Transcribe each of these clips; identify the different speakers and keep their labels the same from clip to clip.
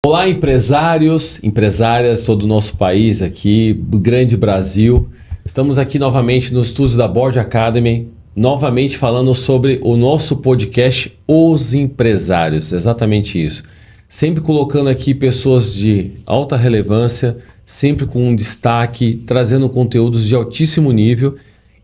Speaker 1: Olá, empresários, empresárias, todo o nosso país aqui, grande Brasil. Estamos aqui novamente nos estúdios da Board Academy, novamente falando sobre o nosso podcast Os Empresários, exatamente isso. Sempre colocando aqui pessoas de alta relevância, sempre com um destaque, trazendo conteúdos de altíssimo nível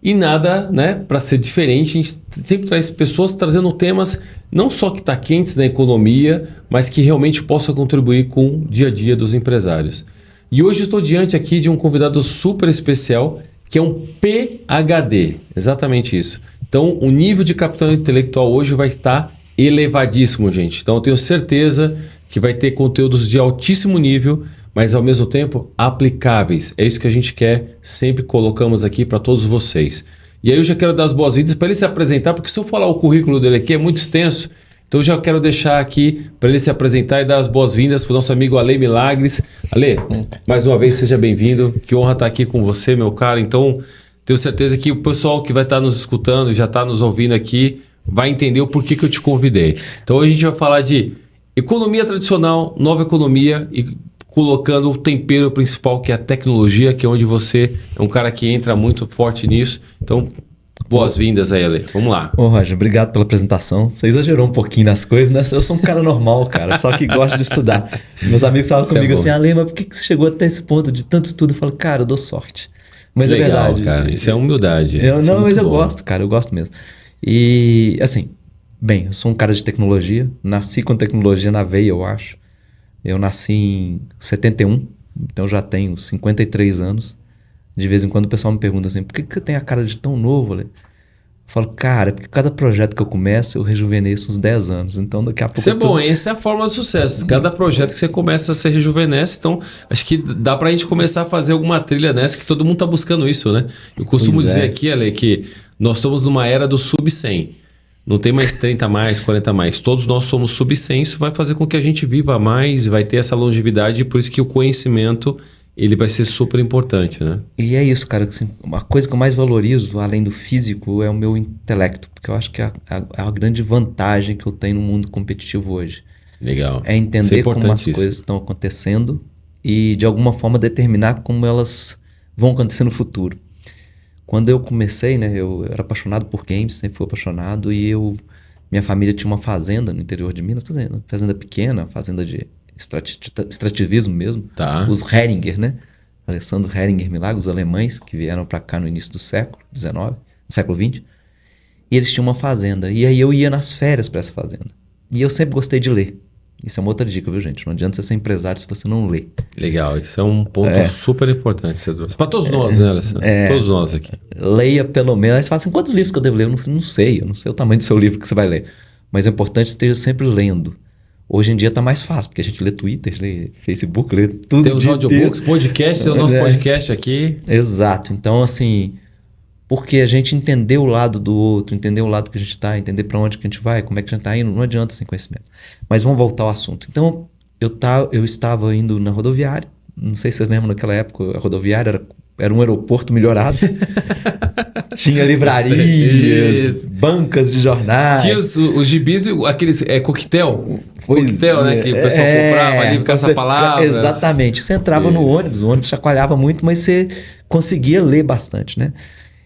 Speaker 1: e nada, né, para ser diferente. A gente sempre traz pessoas trazendo temas não só que está quentes na economia, mas que realmente possam contribuir com o dia a dia dos empresários. E hoje eu estou diante aqui de um convidado super especial, que é um PhD, exatamente isso. Então, o nível de capital intelectual hoje vai estar elevadíssimo, gente. Então, eu tenho certeza que vai ter conteúdos de altíssimo nível, mas ao mesmo tempo aplicáveis. É isso que a gente quer, sempre colocamos aqui para todos vocês. E aí eu já quero dar as boas-vindas para ele se apresentar, porque se eu falar o currículo dele aqui é muito extenso, então eu já quero deixar aqui para ele se apresentar e dar as boas-vindas para o nosso amigo Ale Milagres. Ale, mais uma vez seja bem-vindo, que honra estar aqui com você, meu cara. Então, tenho certeza que o pessoal que vai estar nos escutando e já está nos ouvindo aqui vai entender o porquê que eu te convidei. Então, hoje a gente vai falar de economia tradicional, nova economia e colocando o tempero principal, que é a tecnologia, que é onde você é um cara que entra muito forte nisso. Então, boas-vindas aí, Ale. Vamos lá.
Speaker 2: Ô, Roger, obrigado pela apresentação. Você exagerou um pouquinho nas coisas, né? Eu sou um cara normal, cara, só que gosta de estudar. Meus amigos falam comigo assim, Ale, mas por que você chegou até esse ponto de tanto estudo? Eu falo, cara, eu dou sorte. Mas
Speaker 1: legal,
Speaker 2: é verdade.
Speaker 1: Cara, isso é humildade.
Speaker 2: Mas eu gosto, cara, eu gosto mesmo. E, assim, bem, eu sou um cara de tecnologia, nasci com tecnologia na veia, eu acho. Eu nasci em 71, então já tenho 53 anos. De vez em quando o pessoal me pergunta assim, por que você tem a cara de tão novo, Ale? Eu falo, cara, porque cada projeto que eu começo, eu rejuvenesço uns 10 anos. Então daqui a pouco...
Speaker 1: Isso é bom, essa é a fórmula de sucesso. Cada projeto que você começa, você rejuvenesce. Então, acho que dá pra gente começar a fazer alguma trilha nessa, que todo mundo tá buscando isso, né? Eu costumo dizer aqui, Ale, que nós estamos numa era do sub-100. Não tem mais 30 mais, 40 mais. Todos nós somos sub-100. Isso vai fazer com que a gente viva mais, vai ter essa longevidade. E por isso que o conhecimento ele vai ser super importante, né?
Speaker 2: E é isso, cara. Assim, uma coisa que eu mais valorizo, além do físico, é o meu intelecto. Porque eu acho que é a grande vantagem que eu tenho no mundo competitivo hoje.
Speaker 1: Legal.
Speaker 2: É entender como as coisas estão acontecendo e, de alguma forma, determinar como elas vão acontecer no futuro. Quando eu comecei, né, eu era apaixonado por games, sempre fui apaixonado, e minha família tinha uma fazenda no interior de Minas, fazenda pequena, fazenda de extrativismo mesmo,
Speaker 1: tá.
Speaker 2: Os Heringer, né, Alessandro Heringer Milagres, os alemães que vieram para cá no início do século XIX, no século XX, e eles tinham uma fazenda, e aí eu ia nas férias para essa fazenda, e eu sempre gostei de ler. Isso é uma outra dica, viu, gente? Não adianta você ser empresário se você não lê.
Speaker 1: Legal, isso é um ponto super importante que você trouxe. Para todos nós, né, Alessandro? Todos nós aqui.
Speaker 2: Leia pelo menos. Aí você fala assim, quantos livros que eu devo ler? Eu não sei o tamanho do seu livro que você vai ler. Mas é importante que esteja sempre lendo. Hoje em dia tá mais fácil, porque a gente lê Twitter, lê Facebook, lê tudo.
Speaker 1: Tem os audiobooks, podcast, tem o nosso podcast aqui.
Speaker 2: Exato. Então, assim, porque a gente entender o lado do outro, entender o lado que a gente tá, entender para onde que a gente vai, como é que a gente tá indo, não adianta sem conhecimento. Mas vamos voltar ao assunto. Então, eu estava indo na rodoviária, não sei se vocês lembram, naquela época a rodoviária era um aeroporto melhorado. Tinha livrarias, bancas de jornais.
Speaker 1: Tinha os gibis, aqueles coquetel. Coquetel, né? Que o pessoal comprava ali, caça-palavras.
Speaker 2: Exatamente. Você entrava no ônibus, o ônibus chacoalhava muito, mas você conseguia ler bastante, né?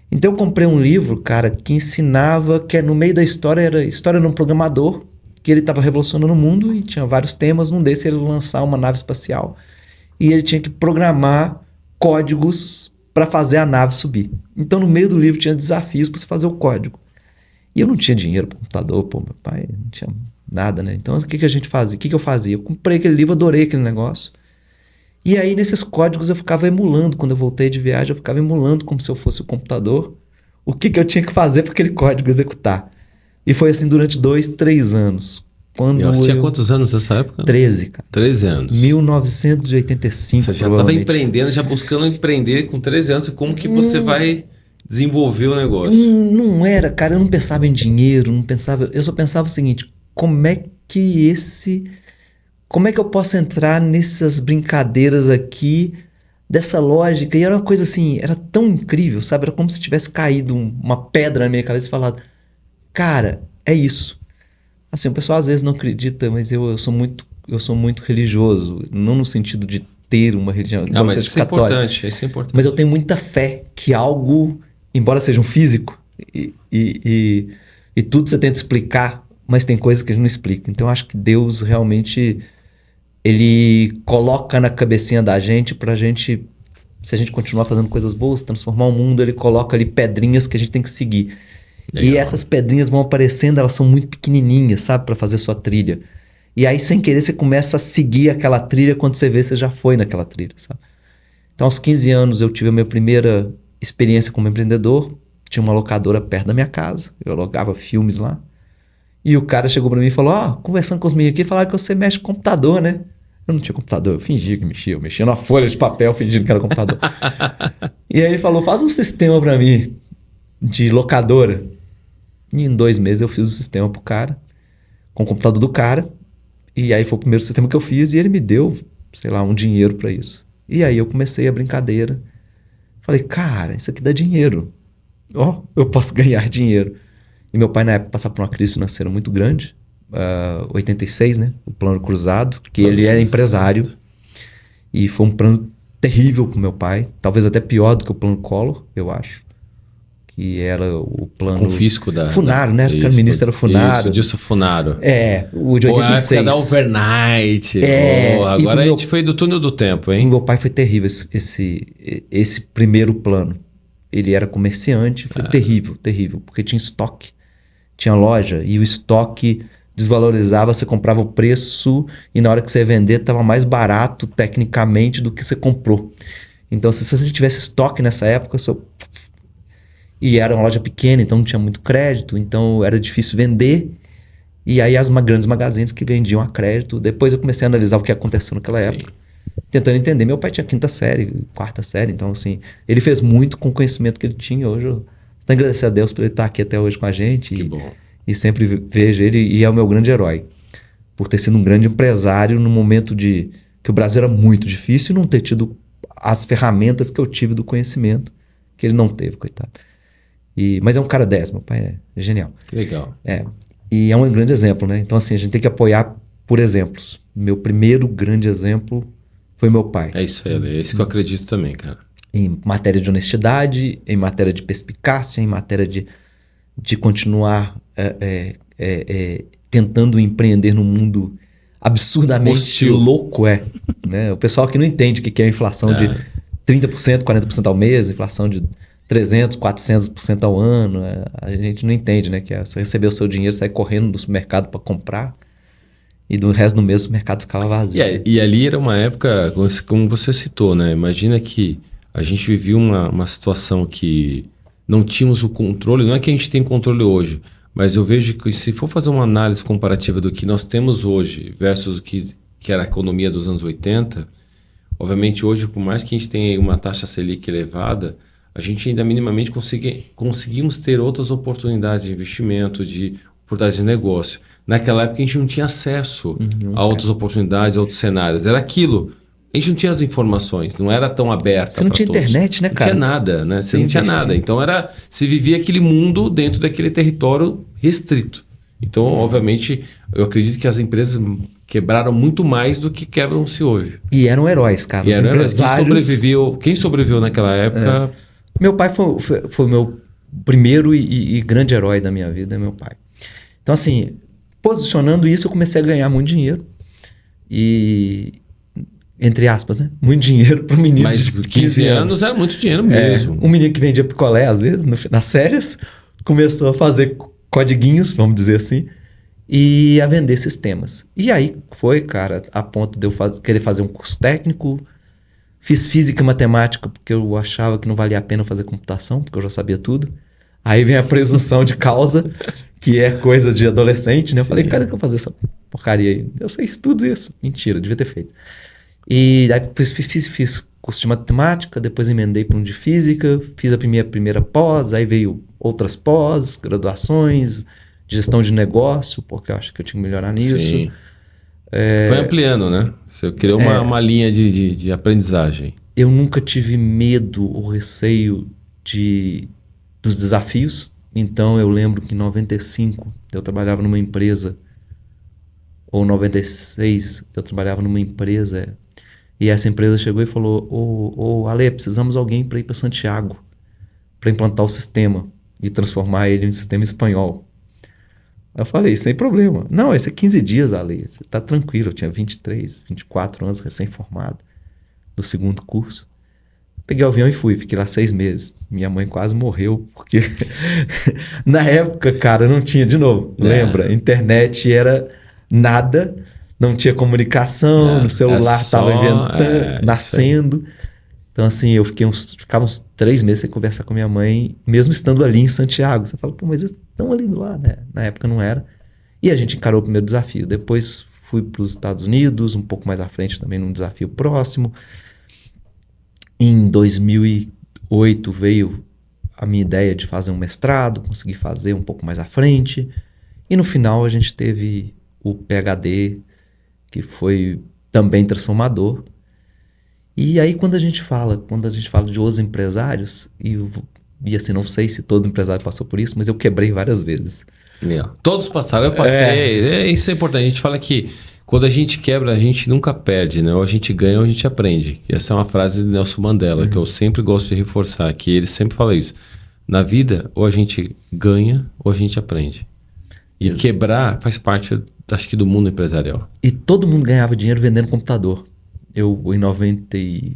Speaker 2: Então eu comprei um livro, cara, que ensinava que no meio da história era a história de um programador, que ele estava revolucionando o mundo e tinha vários temas. Num desses ele lançar uma nave espacial e ele tinha que programar códigos para fazer a nave subir. Então no meio do livro tinha desafios para você fazer o código. E eu não tinha dinheiro para computador, meu pai não tinha nada, né? Então o que a gente fazia? O que eu fazia? Eu comprei aquele livro, adorei aquele negócio. E aí, nesses códigos, eu ficava emulando. Quando eu voltei de viagem, eu ficava emulando como se eu fosse o computador. O que eu tinha que fazer para aquele código executar. E foi assim durante 2, 3 anos.
Speaker 1: Você tinha quantos anos nessa época?
Speaker 2: 13, cara.
Speaker 1: 13 anos.
Speaker 2: 1985,
Speaker 1: você já estava empreendendo, já buscando empreender com 13 anos. Como que você vai desenvolver o negócio?
Speaker 2: Não era, cara. Eu não pensava em dinheiro, não pensava... Eu só pensava o seguinte, como é que eu posso entrar nessas brincadeiras aqui, dessa lógica? E era uma coisa assim, era tão incrível, sabe? Era como se tivesse caído uma pedra na minha cabeça e falado, cara, é isso. Assim, o pessoal às vezes não acredita, mas eu sou muito eu sou muito religioso, não no sentido de ter uma religião.
Speaker 1: Não, mas isso é importante, isso é importante.
Speaker 2: Mas eu tenho muita fé que algo, embora seja um físico, e tudo você tenta explicar, mas tem coisas que a gente não explica. Então eu acho que Deus realmente, ele coloca na cabecinha da gente pra gente, se a gente continuar fazendo coisas boas, transformar o mundo, ele coloca ali pedrinhas que a gente tem que seguir. Legal. E essas pedrinhas vão aparecendo, elas são muito pequenininhas, sabe? Pra fazer sua trilha. E aí, sem querer, você começa a seguir aquela trilha, quando você vê, você já foi naquela trilha, sabe? Então, aos 15 anos, eu tive a minha primeira experiência como empreendedor. Tinha uma locadora perto da minha casa. Eu alugava filmes lá. E o cara chegou pra mim e falou, conversando com os meninos aqui, falaram que você mexe com computador, né? Eu não tinha computador, eu fingia que mexia. Eu mexia numa folha de papel fingindo que era computador. E aí ele falou, faz um sistema pra mim de locadora. E em 2 meses eu fiz o sistema pro cara, com o computador do cara. E aí foi o primeiro sistema que eu fiz e ele me deu, sei lá, um dinheiro pra isso. E aí eu comecei a brincadeira. Falei, cara, isso aqui dá dinheiro. Eu posso ganhar dinheiro. E meu pai na época passava por uma crise financeira muito grande. 86, né? O plano cruzado, que ele era empresário. E foi um plano terrível pro meu pai. Talvez até pior do que o plano Collor, eu acho. Que era o plano...
Speaker 1: Confisco da...
Speaker 2: Funaro, né? Acho que o ministro era Funaro.
Speaker 1: Isso, disso Funaro.
Speaker 2: O de 86.
Speaker 1: A época da overnight. Agora a gente foi do túnel do tempo, hein?
Speaker 2: E meu pai foi terrível esse primeiro plano. Ele era comerciante, foi terrível, terrível. Porque tinha estoque, tinha loja, e o estoque desvalorizava, você comprava o preço e na hora que você ia vender estava mais barato tecnicamente do que você comprou. Então, se você tivesse estoque nessa época, e era uma loja pequena, então não tinha muito crédito, então era difícil vender. E aí as grandes magazines que vendiam a crédito. Depois eu comecei a analisar o que aconteceu naquela época, tentando entender. Meu pai tinha 5ª série, 4ª série, então assim, ele fez muito com o conhecimento que ele tinha. Hoje eu tenho que agradecer a Deus por ele estar aqui até hoje com a gente.
Speaker 1: Que bom.
Speaker 2: E sempre vejo ele, e é o meu grande herói. Por ter sido um grande empresário no momento que o Brasil era muito difícil, e não ter tido as ferramentas que eu tive do conhecimento, que ele não teve, coitado. Mas é um cara 10, meu pai é genial.
Speaker 1: Legal.
Speaker 2: E é um grande exemplo, né? Então, assim, a gente tem que apoiar por exemplos. Meu primeiro grande exemplo foi meu pai.
Speaker 1: É isso aí, é isso que eu acredito também, cara.
Speaker 2: Em matéria de honestidade, em matéria de perspicácia, em matéria de continuar tentando empreender num mundo absurdamente
Speaker 1: hostil.
Speaker 2: Louco, né? O pessoal que não entende o que é a inflação de 30%, 40% ao mês, inflação de 300%, 400% ao ano. A gente não entende, né? Que você receber o seu dinheiro, sair correndo do supermercado para comprar e do resto do mês o mercado ficava vazio.
Speaker 1: E ali era uma época, como você citou, né? Imagina que a gente vivia uma situação que não tínhamos o controle. Não é que a gente tem controle hoje, mas eu vejo que se for fazer uma análise comparativa do que nós temos hoje versus o que era a economia dos anos 80, obviamente hoje, por mais que a gente tenha uma taxa Selic elevada, a gente ainda minimamente conseguimos ter outras oportunidades de investimento, de oportunidades de negócio. Naquela época a gente não tinha acesso a outras oportunidades, a outros cenários. Era aquilo. A gente não tinha as informações, não era tão aberta.
Speaker 2: Você não tinha
Speaker 1: todos.
Speaker 2: internet, né, cara?
Speaker 1: Não tinha nada, né? Você não tinha nada. Então se vivia aquele mundo dentro daquele território restrito. Então, obviamente, eu acredito que as empresas quebraram muito mais do que quebram-se hoje.
Speaker 2: E eram heróis, cara.
Speaker 1: E eram heróis. Quem sobreviveu naquela época...
Speaker 2: Meu pai foi o meu primeiro e grande herói da minha vida, meu pai. Então, assim, posicionando isso, eu comecei a ganhar muito dinheiro. E, entre aspas, né? Muito dinheiro para um menino.
Speaker 1: Mas
Speaker 2: de 15
Speaker 1: anos era muito dinheiro mesmo.
Speaker 2: Um menino que vendia picolé, às vezes, nas férias, começou a fazer codiguinhos, vamos dizer assim, e a vender sistemas. E aí foi, cara, a ponto de eu querer fazer um curso técnico. Fiz física e matemática porque eu achava que não valia a pena fazer computação, porque eu já sabia tudo. Aí vem a presunção de causa, que é coisa de adolescente, né? Eu falei, cara, que eu vou fazer essa porcaria aí? Eu sei tudo isso. Mentira, devia ter feito. E aí fiz curso de matemática, depois emendei para um de física, fiz a minha primeira pós, aí veio outras pós, graduações, de gestão de negócio, porque eu acho que eu tinha que melhorar nisso.
Speaker 1: Sim. Foi ampliando, né? Você criou uma linha de aprendizagem.
Speaker 2: Eu nunca tive medo ou receio dos desafios. Então eu lembro que em 95 eu trabalhava numa empresa ou 96, eu trabalhava numa empresa e essa empresa chegou e falou: ô Ale, precisamos de alguém para ir para Santiago para implantar o sistema e transformar ele em sistema espanhol. Eu falei: sem problema. Não, esse é 15 dias, Ale, você tá tranquilo. Eu tinha 23, 24 anos, recém-formado, no segundo curso. Peguei o avião e fui, fiquei lá 6 meses. Minha mãe quase morreu, porque na época, cara, não tinha, de novo, lembra? Internet era nada, não tinha comunicação, no celular estava nascendo. Então, assim, ficava uns 3 meses sem conversar com minha mãe, mesmo estando ali em Santiago. Você fala: pô, mas eles estão ali do lado, né? Na época não era. E a gente encarou o primeiro desafio. Depois fui para os Estados Unidos, um pouco mais à frente também num desafio próximo. Em 2008 veio a minha ideia de fazer um mestrado, consegui fazer um pouco mais à frente. E no final a gente teve o PhD, que foi também transformador. E aí quando a gente fala de os empresários, e assim, não sei se todo empresário passou por isso, mas eu quebrei várias vezes.
Speaker 1: Todos passaram, eu passei. Isso é importante. A gente fala que quando a gente quebra, a gente nunca perde, né? Ou a gente ganha ou a gente aprende. Essa é uma frase de Nelson Mandela, que eu sempre gosto de reforçar, que ele sempre fala isso. Na vida, ou a gente ganha ou a gente aprende. E quebrar faz parte, acho que, do mundo empresarial.
Speaker 2: E todo mundo ganhava dinheiro vendendo computador. Eu, em 90, sei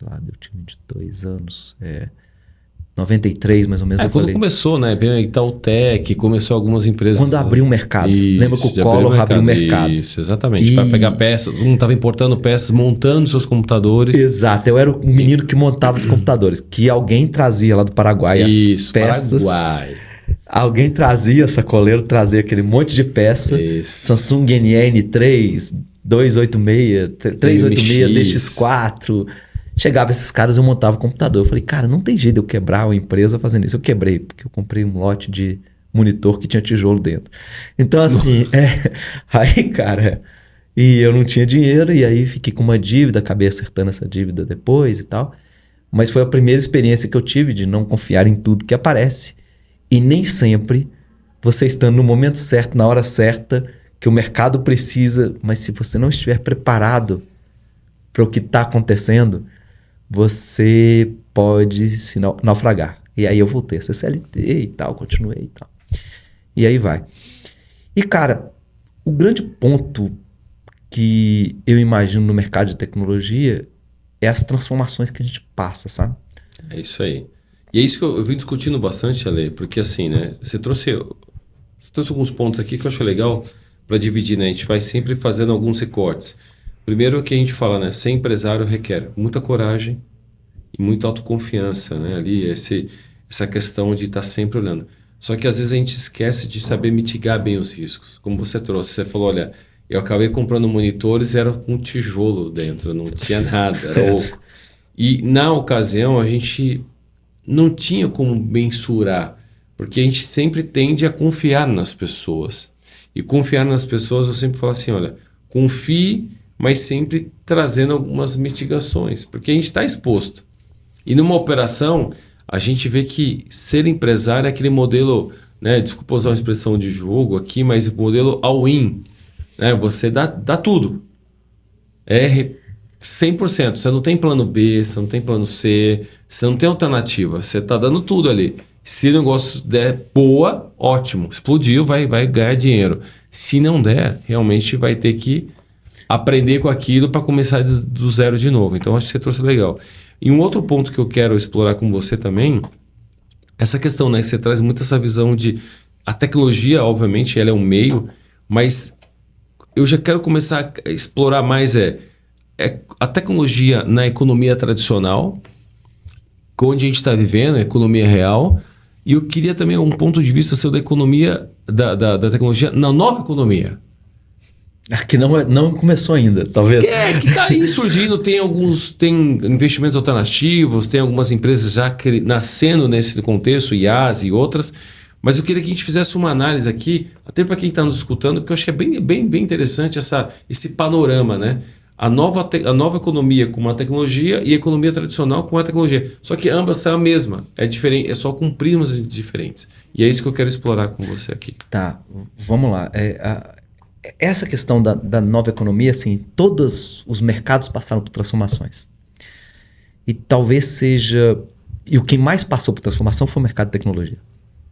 Speaker 2: lá, eu tinha 22 anos, 93 mais ou menos.
Speaker 1: Quando começou, né? Itautec, começou algumas empresas.
Speaker 2: Quando abriu o mercado.
Speaker 1: Isso,
Speaker 2: lembra que o Collor abriu o mercado.
Speaker 1: Isso, exatamente. Para pegar peças, estava importando peças, montando seus computadores.
Speaker 2: Exato, eu era o menino que montava os computadores, que alguém trazia lá do Paraguai as peças.
Speaker 1: Paraguai.
Speaker 2: Alguém trazia, sacoleiro, trazia aquele monte de peça.
Speaker 1: Isso.
Speaker 2: Samsung NN3, 286, 386, DX4. Chegava esses caras, eu montava o computador. Eu falei: cara, não tem jeito de eu quebrar uma empresa fazendo isso. Eu quebrei, porque eu comprei um lote de monitor que tinha tijolo dentro. Então, assim, aí, cara, e eu não tinha dinheiro, e aí fiquei com uma dívida, acabei acertando essa dívida depois e tal. Mas foi a primeira experiência que eu tive de não confiar em tudo que aparece. E nem sempre você estando no momento certo, na hora certa, que o mercado precisa, mas se você não estiver preparado para o que está acontecendo, você pode se naufragar. E aí eu voltei a ser CLT e tal, continuei e tal. E aí vai. E, cara, o grande ponto que eu imagino no mercado de tecnologia é as transformações que a gente passa, sabe?
Speaker 1: É isso aí. E é isso que eu vim discutindo bastante, Ale, porque assim, né? Você trouxe alguns pontos aqui que eu acho legal para dividir, né? A gente vai sempre fazendo alguns recortes. Primeiro que a gente fala, né? Ser empresário requer muita coragem e muita autoconfiança, né? Ali, essa questão de estar sempre olhando. Só que às vezes a gente esquece de saber mitigar bem os riscos. Como você trouxe, você falou: olha, eu acabei comprando monitores e era com tijolo dentro, não tinha nada, era oco. E na ocasião a gente não tinha como mensurar, porque a gente sempre tende a confiar nas pessoas. E confiar nas pessoas, eu sempre falo assim: olha, confie, mas sempre trazendo algumas mitigações, porque a gente está exposto. E numa operação, a gente vê que ser empresário é aquele modelo, né? Desculpa usar uma expressão de jogo aqui, mas o modelo all-in, né? Você dá tudo. É 100%. Você não tem plano B, você não tem plano C, você não tem alternativa. Você está dando tudo ali. Se o negócio der boa, ótimo. Explodiu, vai ganhar dinheiro. Se não der, realmente vai ter que aprender com aquilo para começar do zero de novo. Então, acho que você trouxe legal. E um outro ponto que eu quero explorar com você também, essa questão, né? Você traz muito essa visão de... A tecnologia, obviamente, ela é um meio, mas eu já quero começar a explorar mais a tecnologia na economia tradicional, onde a gente está vivendo, a economia real. E eu queria também um ponto de vista seu da economia, da tecnologia na nova economia.
Speaker 2: Que não começou ainda, talvez.
Speaker 1: Que está aí surgindo, tem investimentos alternativos, tem algumas empresas já nascendo nesse contexto, IaaS e outras. Mas eu queria que a gente fizesse uma análise aqui, até para quem está nos escutando, porque eu acho que é bem interessante esse panorama, né? A nova economia com uma tecnologia e a economia tradicional com a tecnologia. Só que ambas são a mesma, é diferente, é só com primas diferentes. E é isso que eu quero explorar com você aqui.
Speaker 2: Tá, vamos lá. essa questão da nova economia, assim, todos os mercados passaram por transformações. E talvez seja... E o que mais passou por transformação foi o mercado de tecnologia.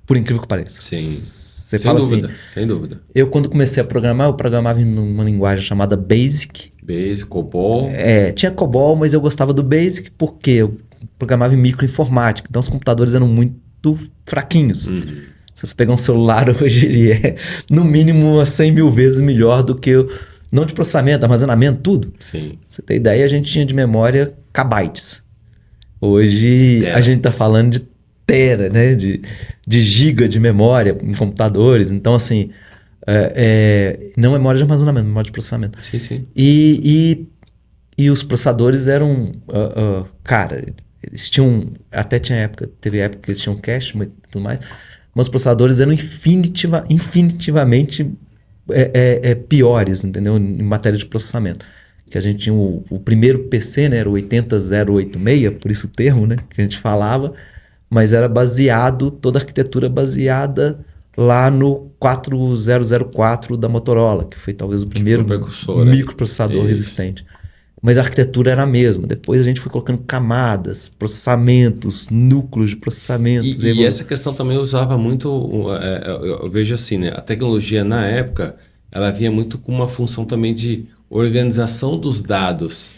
Speaker 2: Por incrível que pareça.
Speaker 1: Sim.
Speaker 2: Você
Speaker 1: Sem
Speaker 2: fala
Speaker 1: dúvida,
Speaker 2: assim...
Speaker 1: sem dúvida.
Speaker 2: Eu, quando comecei a programar, eu programava em uma linguagem chamada BASIC.
Speaker 1: Basic, COBOL.
Speaker 2: Tinha COBOL, mas eu gostava do BASIC porque eu programava em microinformática. Então, os computadores eram muito fraquinhos. Se você pegar um celular hoje, ele é, no mínimo, 100 mil vezes melhor do que... Não de processamento, armazenamento, tudo.
Speaker 1: Sim.
Speaker 2: Pra você ter ideia, a gente tinha de memória kbytes. Hoje, a gente tá falando de tera, né? De giga de memória em computadores. Então, assim... não memória de armazenamento, memória de processamento.
Speaker 1: Sim, sim.
Speaker 2: E os processadores eram... cara, eles tinham... Até teve época que eles tinham cache e tudo mais. Mas os processadores eram infinitivamente piores, entendeu? Em matéria de processamento. Que a gente tinha o primeiro PC, né? Era o 80086, por isso o termo, né? Que a gente falava. Mas era baseado... Toda a arquitetura baseada... lá no 4004 da Motorola, que foi talvez o primeiro microprocessador resistente. Mas a arquitetura era a mesma. Depois a gente foi colocando camadas, processamentos, núcleos de processamentos.
Speaker 1: E essa questão também eu usava muito, eu vejo assim, né? A tecnologia na época, ela vinha muito com uma função também de organização dos dados.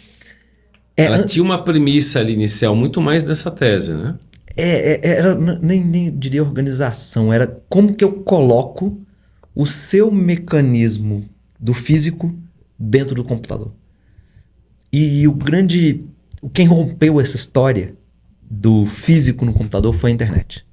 Speaker 1: Ela tinha uma premissa ali inicial muito mais dessa tese, né?
Speaker 2: Era nem diria organização, era como que eu coloco o seu mecanismo do físico dentro do computador. E quem rompeu essa história do físico no computador foi a internet.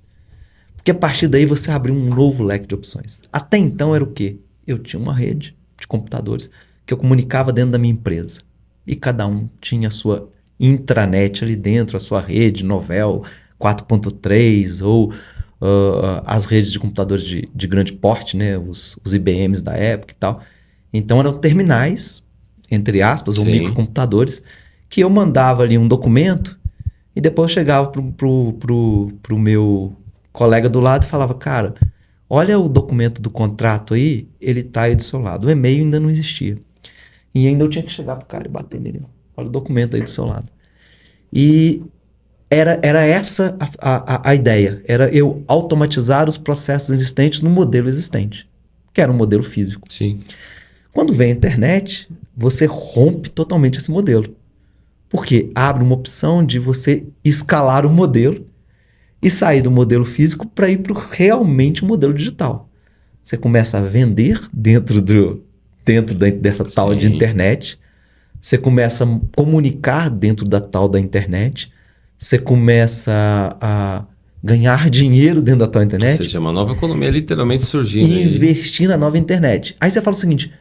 Speaker 2: Porque a partir daí você abriu um novo leque de opções. Até então era o quê? Eu tinha uma rede de computadores que eu comunicava dentro da minha empresa. E cada um tinha a sua intranet ali dentro, a sua rede, Novell 4.3 ou as redes de computadores de grande porte, né? Os IBMs da época e tal. Então eram terminais, entre aspas, ou microcomputadores, que eu mandava ali um documento e depois eu chegava pro meu colega do lado e falava, cara, olha o documento do contrato aí, ele tá aí do seu lado. O e-mail ainda não existia. E ainda eu tinha que chegar pro cara e bater nele. Olha o documento aí do seu lado. E era essa a ideia. Era eu automatizar os processos existentes no modelo existente, que era um modelo físico.
Speaker 1: Sim.
Speaker 2: Quando vem a internet, você rompe totalmente esse modelo. Porque abre uma opção de você escalar o modelo e sair do modelo físico para ir para realmente o modelo digital. Você começa a vender dentro dessa tal de internet. Você começa a comunicar dentro da tal da internet. Você começa a ganhar dinheiro dentro da tal internet.
Speaker 1: Ou seja, uma nova economia literalmente surgindo.
Speaker 2: E investir na nova internet. Aí você fala o seguinte,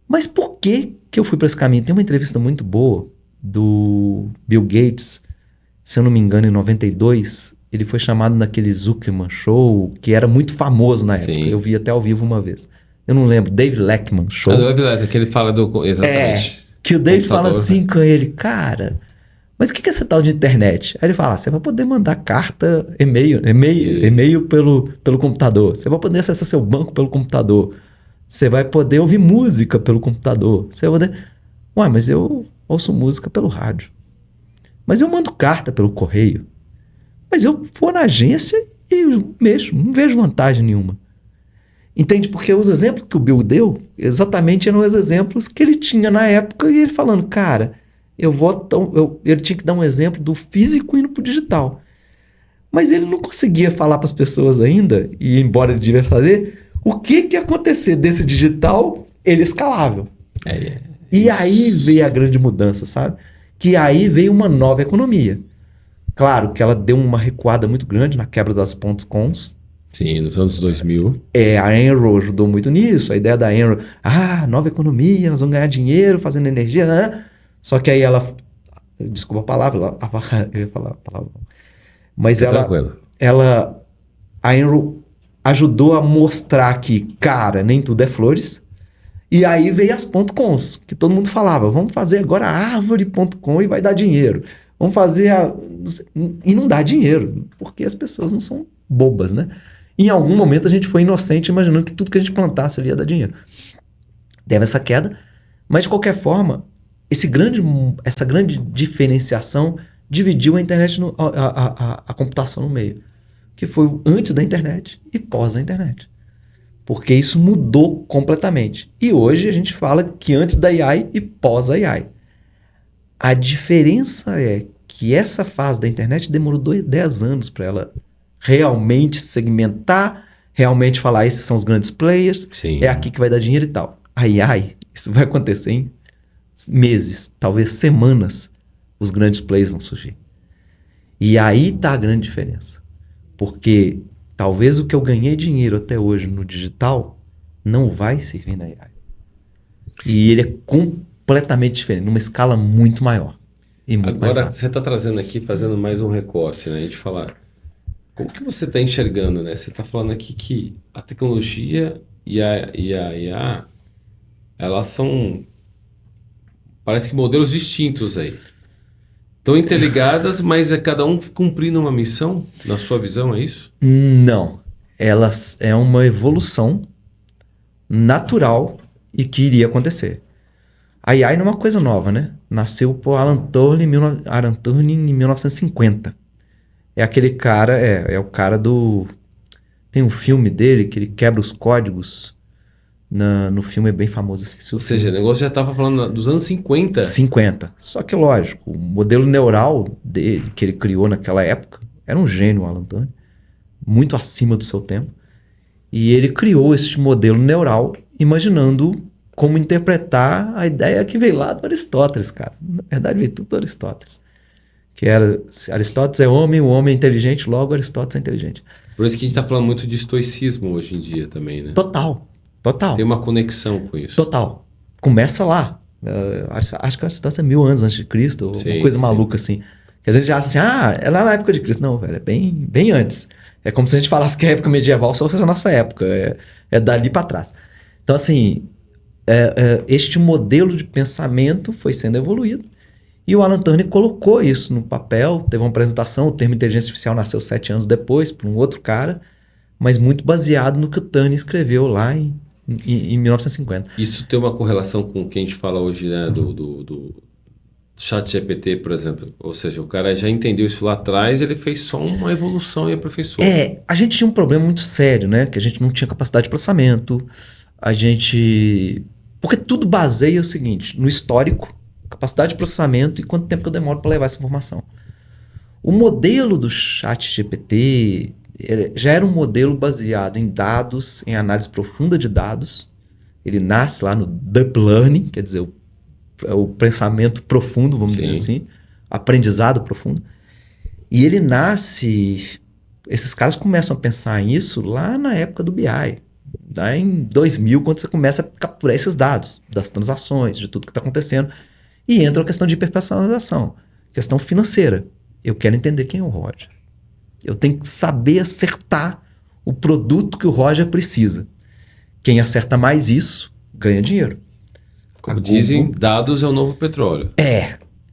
Speaker 2: mas por que eu fui para esse caminho? Tem uma entrevista muito boa do Bill Gates, se eu não me engano, em 92, ele foi chamado naquele Zuckerman Show, que era muito famoso na época. Eu vi até ao vivo uma vez. Eu não lembro, David Lackman Show.
Speaker 1: Que ele fala do... Exatamente.
Speaker 2: Que o David fala assim com ele, cara, mas o que é essa tal de internet? Aí ele fala, você vai poder mandar carta, e-mail pelo computador. Você vai poder acessar seu banco pelo computador. Você vai poder ouvir música pelo computador. Você vai poder... Ué, mas eu ouço música pelo rádio. Mas eu mando carta pelo correio. Mas eu vou na agência e mexo. Não vejo vantagem nenhuma. Entende? Porque os exemplos que o Bill deu, exatamente eram os exemplos que ele tinha na época. E ele falando, cara, ele tinha que dar um exemplo do físico indo pro digital. Mas ele não conseguia falar para as pessoas ainda, e embora ele devia fazer, o que ia acontecer desse digital, ele escalável. E aí veio a grande mudança, sabe? Que aí veio uma nova economia. Claro que ela deu uma recuada muito grande na quebra das .coms.
Speaker 1: Sim, nos anos 2000.
Speaker 2: A Enron ajudou muito nisso. A ideia da Enron, nova economia, nós vamos ganhar dinheiro fazendo energia. Só que aí ela... Desculpa a palavra, eu ia falar a palavra. Mas a Enron ajudou a mostrar que, cara, nem tudo é flores. E aí veio as .coms, que todo mundo falava, vamos fazer agora a árvore.com e vai dar dinheiro. Vamos fazer E não dá dinheiro, porque as pessoas não são bobas, né? Em algum momento a gente foi inocente imaginando que tudo que a gente plantasse ali ia dar dinheiro. Deve essa queda. Mas, de qualquer forma, essa grande diferenciação dividiu a internet, a computação no meio. Que foi antes da internet e pós a internet. Porque isso mudou completamente. E hoje a gente fala que antes da AI e pós a AI. A diferença é que essa fase da internet demorou 10 anos para ela realmente segmentar, realmente falar, esses são os grandes players,
Speaker 1: Sim.
Speaker 2: é aqui que vai dar dinheiro e tal. A AI, isso vai acontecer em meses, talvez semanas, os grandes players vão surgir. E aí tá a grande diferença. Porque talvez o que eu ganhei dinheiro até hoje no digital não vai servir na AI. E ele é completamente diferente, numa escala muito maior. E muito mais
Speaker 1: Agora,
Speaker 2: rápido.
Speaker 1: você está trazendo aqui, fazendo mais um recorte, né? A gente falar, como que você está enxergando, né? Você está falando aqui que a tecnologia e a IA, elas são, parece que modelos distintos aí. Estão interligadas, mas é cada um cumprindo uma missão, na sua visão, é isso?
Speaker 2: Não. Elas é uma evolução natural e que iria acontecer. A AI não é uma coisa nova, né? Nasceu por Alan Turing em 1950. É aquele cara, é o cara do... Tem um filme dele que ele quebra os códigos. No filme é bem famoso.
Speaker 1: Ou seja, o negócio já estava falando dos anos 50.
Speaker 2: 50. Só que, lógico, o modelo neural dele, que ele criou naquela época, era um gênio, o Alan Turing. Muito acima do seu tempo. E ele criou esse modelo neural imaginando como interpretar a ideia que veio lá do Aristóteles, cara. Na verdade, veio tudo do Aristóteles. Que era, Aristóteles é homem, o homem é inteligente, logo Aristóteles é inteligente.
Speaker 1: Por isso que a gente está falando muito de estoicismo hoje em dia também, né?
Speaker 2: Total.
Speaker 1: Tem uma conexão com isso.
Speaker 2: Total. Começa lá. Acho que Aristóteles é 1000 anos antes de Cristo,
Speaker 1: Sim,
Speaker 2: uma coisa maluca assim. Que a gente já acha assim, é lá na época de Cristo. Não, velho, é bem antes. É como se a gente falasse que a época medieval só fosse a nossa época. É dali para trás. Então, assim, este modelo de pensamento foi sendo evoluído. E o Alan Turing colocou isso no papel. Teve uma apresentação, o termo inteligência artificial nasceu 7 anos depois, por um outro cara, mas muito baseado no que o Turing escreveu lá em 1950.
Speaker 1: Isso tem uma correlação com o que a gente fala hoje, né, do chat GPT, por exemplo. Ou seja, o cara já entendeu isso lá atrás, ele fez só uma evolução e aperfeiçoou.
Speaker 2: A gente tinha um problema muito sério, né? Que a gente não tinha capacidade de processamento. Porque tudo baseia o seguinte, no histórico, capacidade de processamento e quanto tempo que eu demoro para levar essa informação. O modelo do chat GPT já era um modelo baseado em dados, em análise profunda de dados. Ele nasce lá no Deep Learning, quer dizer, o pensamento profundo, vamos dizer assim, aprendizado profundo. E ele nasce... Esses caras começam a pensar nisso lá na época do BI. Lá em 2000, quando você começa a capturar esses dados das transações, de tudo que está acontecendo. E entra a questão de hiperpersonalização, questão financeira. Eu quero entender quem é o Roger. Eu tenho que saber acertar o produto que o Roger precisa. Quem acerta mais isso, ganha dinheiro.
Speaker 1: Como dizem, dados é o novo petróleo.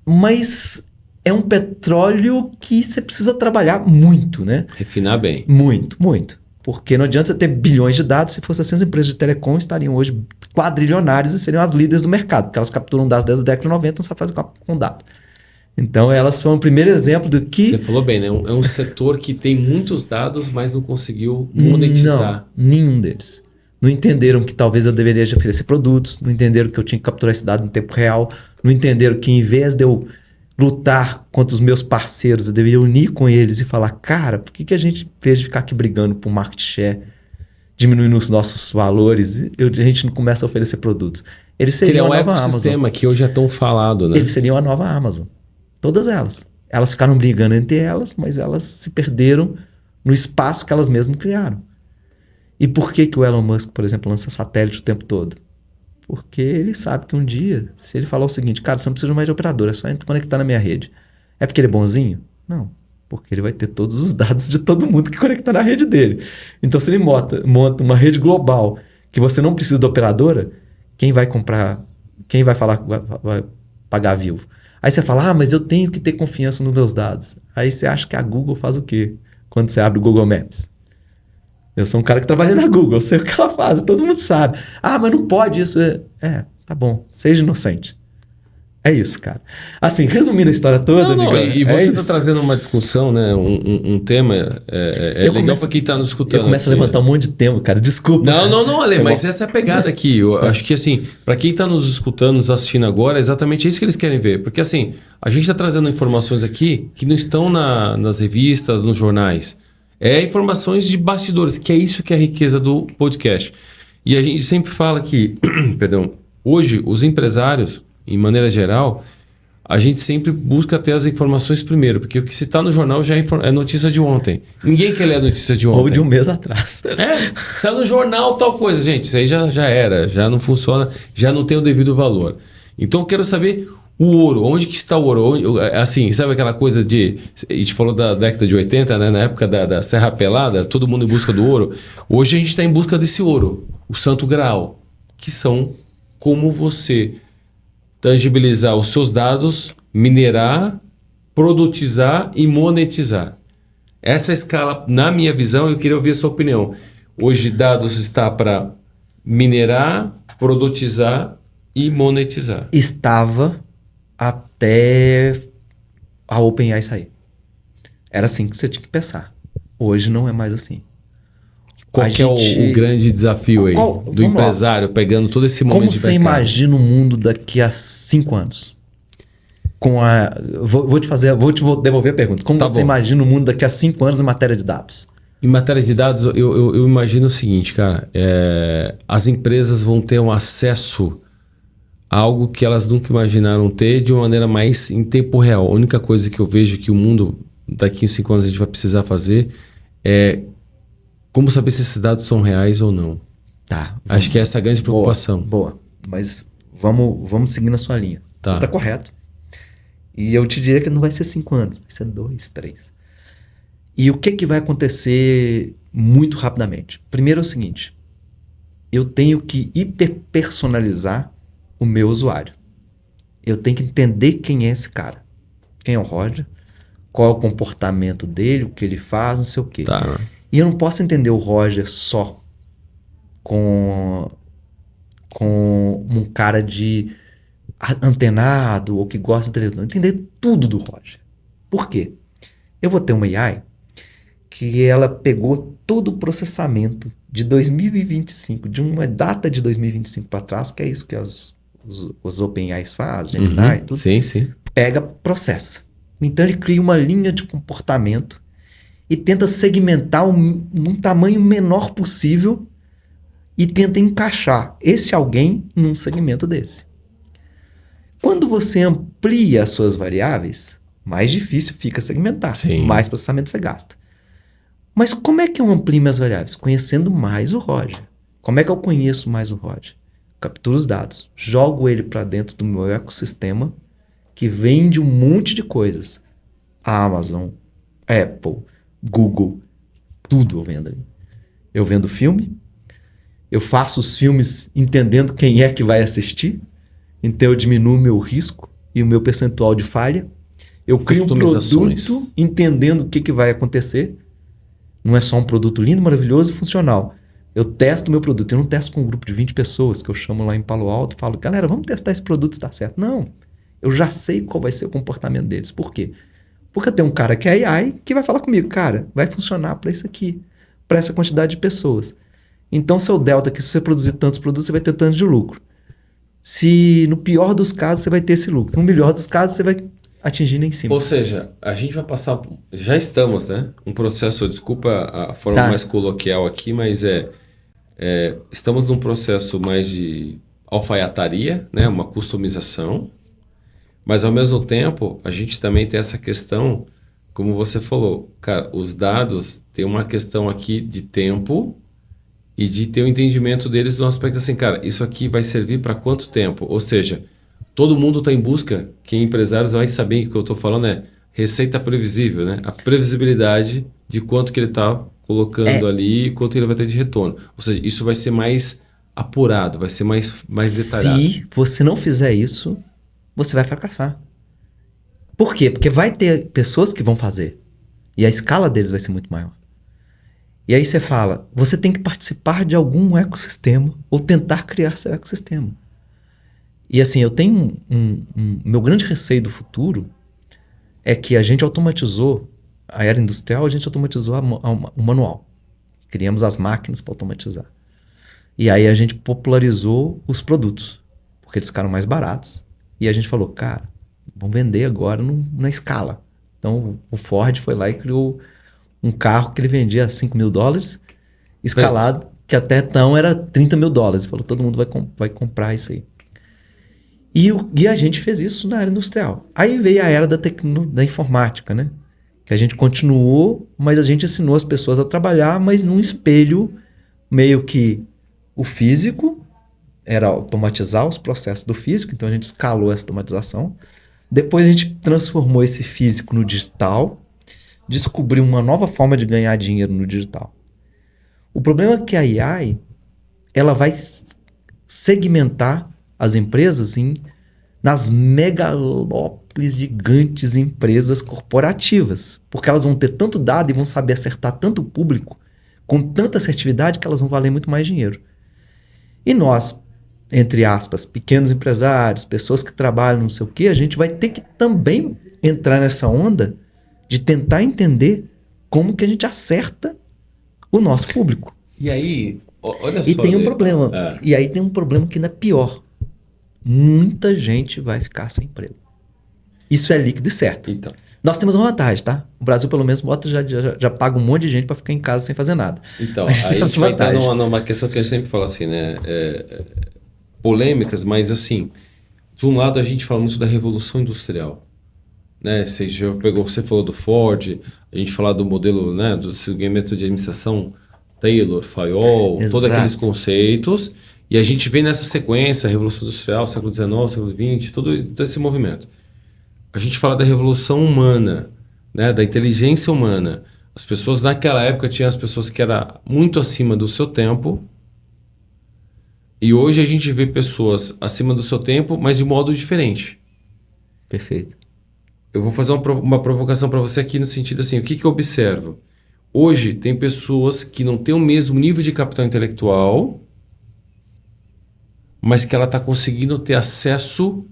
Speaker 2: Mas é um petróleo que você precisa trabalhar muito, né?
Speaker 1: Refinar bem.
Speaker 2: Muito, muito. Porque não adianta você ter bilhões de dados. Se fosse assim, as empresas de telecom estariam hoje quadrilionárias e seriam as líderes do mercado, porque elas capturam dados desde a década de 90 e não sabem fazer com dado. Então, elas foram o primeiro exemplo do que...
Speaker 1: Você falou bem, né? É um setor que tem muitos dados, mas não conseguiu monetizar.
Speaker 2: Não, nenhum deles. Não entenderam que talvez eu deveria oferecer produtos, não entenderam que eu tinha que capturar esse dado em tempo real, não entenderam que em vez de eu lutar contra os meus parceiros, eu deveria unir com eles e falar, cara, por que a gente, em vez de ficar aqui brigando por market share, diminuindo os nossos valores, a gente não começa a oferecer produtos? Eles seriam a nova Amazon.
Speaker 1: É um ecossistema que hoje é tão falado, né?
Speaker 2: Eles seriam a nova Amazon. Todas elas. Elas ficaram brigando entre elas, mas elas se perderam no espaço que elas mesmas criaram. E por que o Elon Musk, por exemplo, lança satélite o tempo todo? Porque ele sabe que um dia, se ele falar o seguinte, cara, você não precisa mais de operador, é só conectar na minha rede. É porque ele é bonzinho? Não. Porque ele vai ter todos os dados de todo mundo que conectar na rede dele. Então, se ele monta uma rede global que você não precisa da operadora, quem vai comprar, quem vai falar que vai pagar vivo? Aí você fala, mas eu tenho que ter confiança nos meus dados. Aí você acha que a Google faz o quê? Quando você abre o Google Maps. Eu sou um cara que trabalha na Google, eu sei o que ela faz, todo mundo sabe. Mas não pode isso. Tá bom. Seja inocente. É isso, cara. Assim, resumindo a história toda,
Speaker 1: não,
Speaker 2: amigão,
Speaker 1: e você está
Speaker 2: isso.
Speaker 1: trazendo uma discussão, né? Um tema legal para quem está nos escutando.
Speaker 2: Eu começo
Speaker 1: aqui,
Speaker 2: a levantar um monte de tema, cara. Desculpa.
Speaker 1: Não, Ale, mas essa é a pegada aqui. Eu acho que, assim, para quem está nos escutando, nos assistindo agora, é exatamente isso que eles querem ver. Porque, assim, a gente está trazendo informações aqui que não estão nas revistas, nos jornais. É informações de bastidores, que é isso que é a riqueza do podcast. E a gente sempre fala que, perdão, hoje os empresários, em maneira geral, a gente sempre busca ter as informações primeiro, porque o que se está no jornal já é notícia de ontem. Ninguém quer ler a notícia de ontem.
Speaker 2: Ou de um mês atrás.
Speaker 1: Saiu no jornal tal coisa, gente. Isso aí já era, já não funciona, já não tem o devido valor. Então eu quero saber o ouro, onde que está o ouro? Assim, sabe aquela coisa de... A gente falou da década de 80, né? Na época da Serra Pelada, todo mundo em busca do ouro. Hoje a gente está em busca desse ouro, o Santo Graal, que são como você tangibilizar os seus dados, minerar, produtizar e monetizar. Essa escala, na minha visão, eu queria ouvir a sua opinião. Hoje, dados está para minerar, produtizar e monetizar.
Speaker 2: Estava até a OpenAI sair. Era assim que você tinha que pensar. Hoje não é mais assim.
Speaker 1: Qual que é o grande desafio aí do empresário pegando todo esse momento de mercado?
Speaker 2: Como você imagina o mundo daqui a 5 anos? Vou te devolver a pergunta. Como você imagina o mundo daqui a 5 anos em matéria de dados?
Speaker 1: Em matéria de dados, eu imagino o seguinte, cara. As empresas vão ter um acesso a algo que elas nunca imaginaram ter de uma maneira mais em tempo real. A única coisa que eu vejo que o mundo daqui a 5 anos a gente vai precisar fazer é como saber se esses dados são reais ou não.
Speaker 2: Tá.
Speaker 1: Acho que essa é a grande preocupação.
Speaker 2: Boa. Mas vamos seguir na sua linha.
Speaker 1: Tá.
Speaker 2: Você está correto. E eu te diria que não vai ser 5 anos. Vai ser 2, 3. E o que vai acontecer muito rapidamente? Primeiro é o seguinte. Eu tenho que hiperpersonalizar o meu usuário. Eu tenho que entender quem é esse cara. Quem é o Roger. Qual é o comportamento dele. O que ele faz, não sei o quê.
Speaker 1: Tá.
Speaker 2: E eu não posso entender o Roger só com um cara de antenado ou que gosta de televisão. Entender tudo do Roger. Por quê? Eu vou ter uma AI que ela pegou todo o processamento de 2025, de uma data de 2025 para trás, que é isso que os OpenAIs fazem, Gemini, tudo.
Speaker 1: Sim.
Speaker 2: Pega, processa. Então ele cria uma linha de comportamento e tenta segmentar num tamanho menor possível e tenta encaixar esse alguém num segmento desse. Quando você amplia as suas variáveis, mais difícil fica segmentar.
Speaker 1: Sim.
Speaker 2: Mais processamento você gasta. Mas como é que eu amplio minhas variáveis? Conhecendo mais o Roger. Como é que eu conheço mais o Roger? Capturo os dados, jogo ele para dentro do meu ecossistema que vende um monte de coisas. Amazon, Apple, Google, tudo eu vendo ali. Eu vendo filme, eu faço os filmes entendendo quem é que vai assistir, então eu diminuo o meu risco e o meu percentual de falha. Eu crio um produto entendendo o que vai acontecer. Não é só um produto lindo, maravilhoso e funcional. Eu testo o meu produto. Eu não testo com um grupo de 20 pessoas que eu chamo lá em Palo Alto e falo, galera, vamos testar esse produto se tá certo. Não. Eu já sei qual vai ser o comportamento deles. Por quê? Porque eu tenho um cara que é AI que vai falar comigo, cara, vai funcionar para isso aqui, para essa quantidade de pessoas. Então, seu delta, que se você produzir tantos produtos, você vai ter tanto de lucro. Se no pior dos casos, você vai ter esse lucro. No melhor dos casos, você vai atingir em cima.
Speaker 1: Ou seja, a gente vai passar... Já estamos, né? Um processo, desculpa a forma mais coloquial aqui, mas estamos num processo mais de alfaiataria, né? Uma customização. Mas, ao mesmo tempo, a gente também tem essa questão, como você falou, cara, os dados têm uma questão aqui de tempo e de ter o entendimento deles no aspecto assim, cara, isso aqui vai servir para quanto tempo? Ou seja, todo mundo está em busca, quem empresários vai saber que eu estou falando é receita previsível, né? A previsibilidade de quanto que ele está colocando ali e quanto ele vai ter de retorno. Ou seja, isso vai ser mais apurado, vai ser mais detalhado.
Speaker 2: Se você não fizer isso, você vai fracassar. Por quê? Porque vai ter pessoas que vão fazer. E a escala deles vai ser muito maior. E aí você fala, você tem que participar de algum ecossistema ou tentar criar seu ecossistema. E assim, eu tenho meu grande receio do futuro é que a gente automatizou a era industrial, a gente automatizou o manual. Criamos as máquinas para automatizar. E aí a gente popularizou os produtos, porque eles ficaram mais baratos. E a gente falou, cara, vamos vender agora na escala. Então o Ford foi lá e criou um carro que ele vendia a $5.000, escalado, que até então era $30.000. Ele falou, todo mundo vai comprar isso aí. E a gente fez isso na área industrial. Aí veio a era da informática, né? Que a gente continuou, mas a gente ensinou as pessoas a trabalhar, mas num espelho meio que o físico era automatizar os processos do físico, então a gente escalou essa automatização. Depois a gente transformou esse físico no digital, descobriu uma nova forma de ganhar dinheiro no digital. O problema é que a AI ela vai segmentar as empresas nas megalópolis gigantes empresas corporativas, porque elas vão ter tanto dado e vão saber acertar tanto o público com tanta assertividade que elas vão valer muito mais dinheiro. E nós, entre aspas, pequenos empresários, pessoas que trabalham não sei o quê, a gente vai ter que também entrar nessa onda de tentar entender como que a gente acerta o nosso público.
Speaker 1: E aí, olha só...
Speaker 2: E tem um problema. E aí tem um problema que ainda é pior. Muita gente vai ficar sem emprego. Isso é líquido e certo.
Speaker 1: Então.
Speaker 2: Nós temos uma vantagem, tá? O Brasil, pelo menos, já paga um monte de gente para ficar em casa sem fazer nada.
Speaker 1: Então, aí a gente vai entrar numa questão que eu sempre falo assim, né? Polêmicas, mas assim, de um lado a gente fala muito da Revolução Industrial. Né? Você falou do Ford, a gente fala do modelo, né? Do segmento de administração Taylor, Fayol, todos aqueles conceitos. E a gente vê nessa sequência, Revolução Industrial, século XIX, século XX, todo esse movimento. A gente fala da revolução humana, né? Da inteligência humana. As pessoas naquela época tinham as pessoas que eram muito acima do seu tempo. E hoje a gente vê pessoas acima do seu tempo, mas de modo diferente.
Speaker 2: Perfeito.
Speaker 1: Eu vou fazer uma provocação para você aqui no sentido assim, o que eu observo? Hoje tem pessoas que não têm o mesmo nível de capital intelectual, mas que ela está conseguindo ter acesso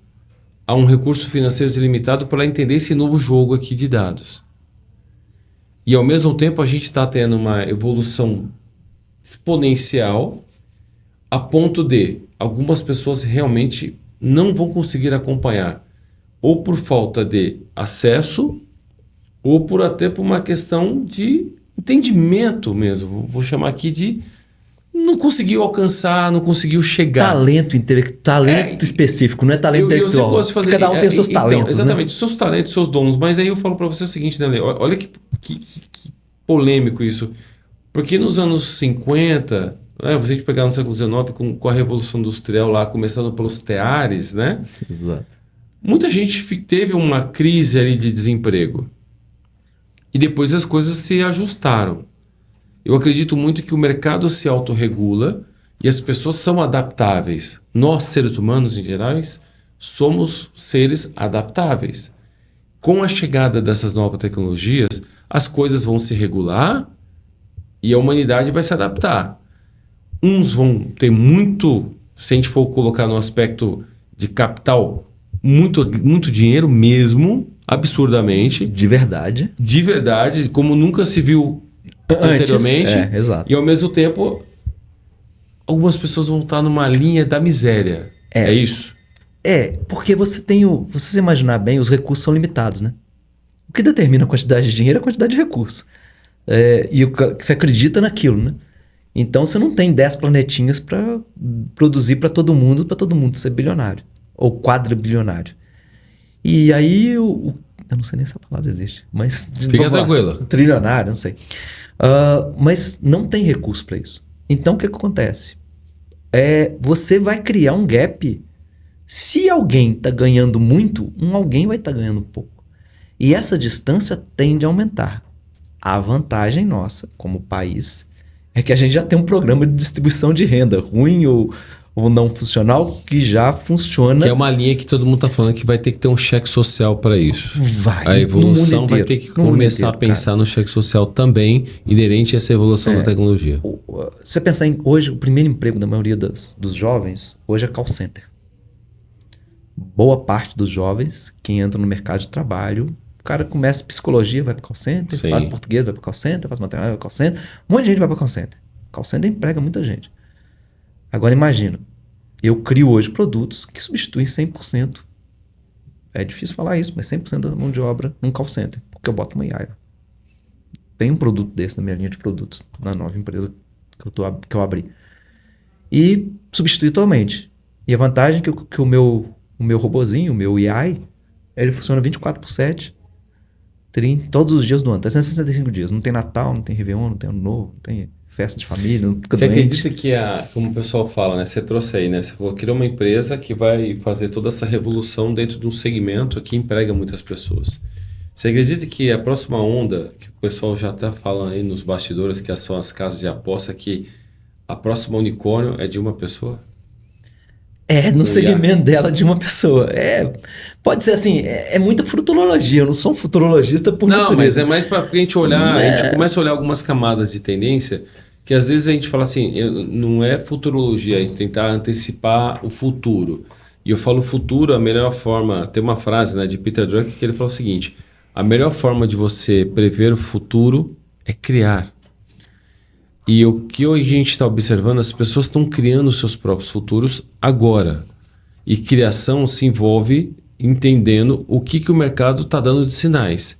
Speaker 1: a um recurso financeiro ilimitado para ela entender esse novo jogo aqui de dados. E ao mesmo tempo a gente está tendo uma evolução exponencial a ponto de algumas pessoas realmente não vão conseguir acompanhar, ou por falta de acesso, ou até por uma questão de entendimento mesmo. Vou chamar aqui de não conseguiu alcançar, não conseguiu chegar.
Speaker 2: Talento específico, não é talento intelectual.
Speaker 1: Eu fazer,
Speaker 2: cada um tem seus talentos.
Speaker 1: Então, exatamente,
Speaker 2: né?
Speaker 1: Seus talentos, seus dons. Mas aí eu falo para você o seguinte, né, Lê? Olha que polêmico isso. Porque nos anos 50, né, você pegar no século XIX, com a Revolução Industrial lá, começando pelos teares, né?
Speaker 2: Exato.
Speaker 1: Muita gente teve uma crise ali de desemprego. E depois as coisas se ajustaram. Eu acredito muito que o mercado se autorregula e as pessoas são adaptáveis. Nós, seres humanos em geral, somos seres adaptáveis. Com a chegada dessas novas tecnologias, as coisas vão se regular e a humanidade vai se adaptar. Uns vão ter muito, se a gente for colocar no aspecto de capital, muito dinheiro mesmo, absurdamente.
Speaker 2: De verdade.
Speaker 1: De verdade, como nunca se viu anteriormente.
Speaker 2: Exato.
Speaker 1: E ao mesmo tempo, algumas pessoas vão estar numa linha da miséria. É isso?
Speaker 2: Porque você se imaginar bem, os recursos são limitados, né? O que determina a quantidade de dinheiro é a quantidade de recursos. E você acredita naquilo, né? Então você não tem 10 planetinhas para produzir para todo mundo ser bilionário. Ou quadrilionário. E aí, eu não sei nem se a palavra existe, mas...
Speaker 1: Fica tranquilo.
Speaker 2: Trilionário, não sei. Mas não tem recurso para isso. Então, o que acontece? Você vai criar um gap. Se alguém está ganhando muito, alguém vai estar ganhando pouco. E essa distância tende a aumentar. A vantagem nossa, como país, é que a gente já tem um programa de distribuição de renda, ruim ou não funcional, que já funciona.
Speaker 1: Que é uma linha que todo mundo está falando que vai ter que ter um cheque social para isso.
Speaker 2: Vai.
Speaker 1: A evolução vai ter que começar a pensar no cheque social também, inerente a essa evolução da tecnologia.
Speaker 2: Você pensar hoje, o primeiro emprego da maioria dos jovens, hoje é call center. boa parte dos jovens, quem entra no mercado de trabalho, o cara começa psicologia, vai para call center,
Speaker 1: Sim.
Speaker 2: faz português, vai para call center, faz matemática, vai para call center. Um monte de gente vai para call center. Call center emprega muita gente. Agora imagina, eu crio hoje produtos que substituem 100%. É difícil falar isso, mas 100% da mão de obra num call center, porque eu boto uma AI. Tem um produto desse na minha linha de produtos, na nova empresa que eu abri. E substitui totalmente. E a vantagem é que o meu robozinho, o meu AI, ele funciona 24/7, todos os dias do ano, 365 dias. Não tem Natal, não tem Réveillon, não tem Ano Novo, não tem festa de família, não fica
Speaker 1: Você
Speaker 2: doente.
Speaker 1: acredita que, como o pessoal fala, né? Você trouxe aí, né? Você falou que é uma empresa que vai fazer toda essa revolução dentro de um segmento que emprega muitas pessoas. Você acredita que a próxima onda, que o pessoal já está falando aí nos bastidores, que são as casas de aposta, que a próxima unicórnio é de uma pessoa?
Speaker 2: No segmento dela de uma pessoa. Pode ser assim, é muita futurologia. Eu não sou um futurologista por natureza.
Speaker 1: Não, mas é mais para a gente olhar, a gente começa a olhar algumas camadas de tendência, que às vezes a gente fala assim, não é futurologia, a gente tentar antecipar o futuro. E eu falo futuro, a melhor forma, tem uma frase, né, de Peter Drucker que ele fala o seguinte, a melhor forma de você prever o futuro é criar. E o que hoje a gente está observando, as pessoas estão criando seus próprios futuros agora. E criação se envolve entendendo o que o mercado está dando de sinais.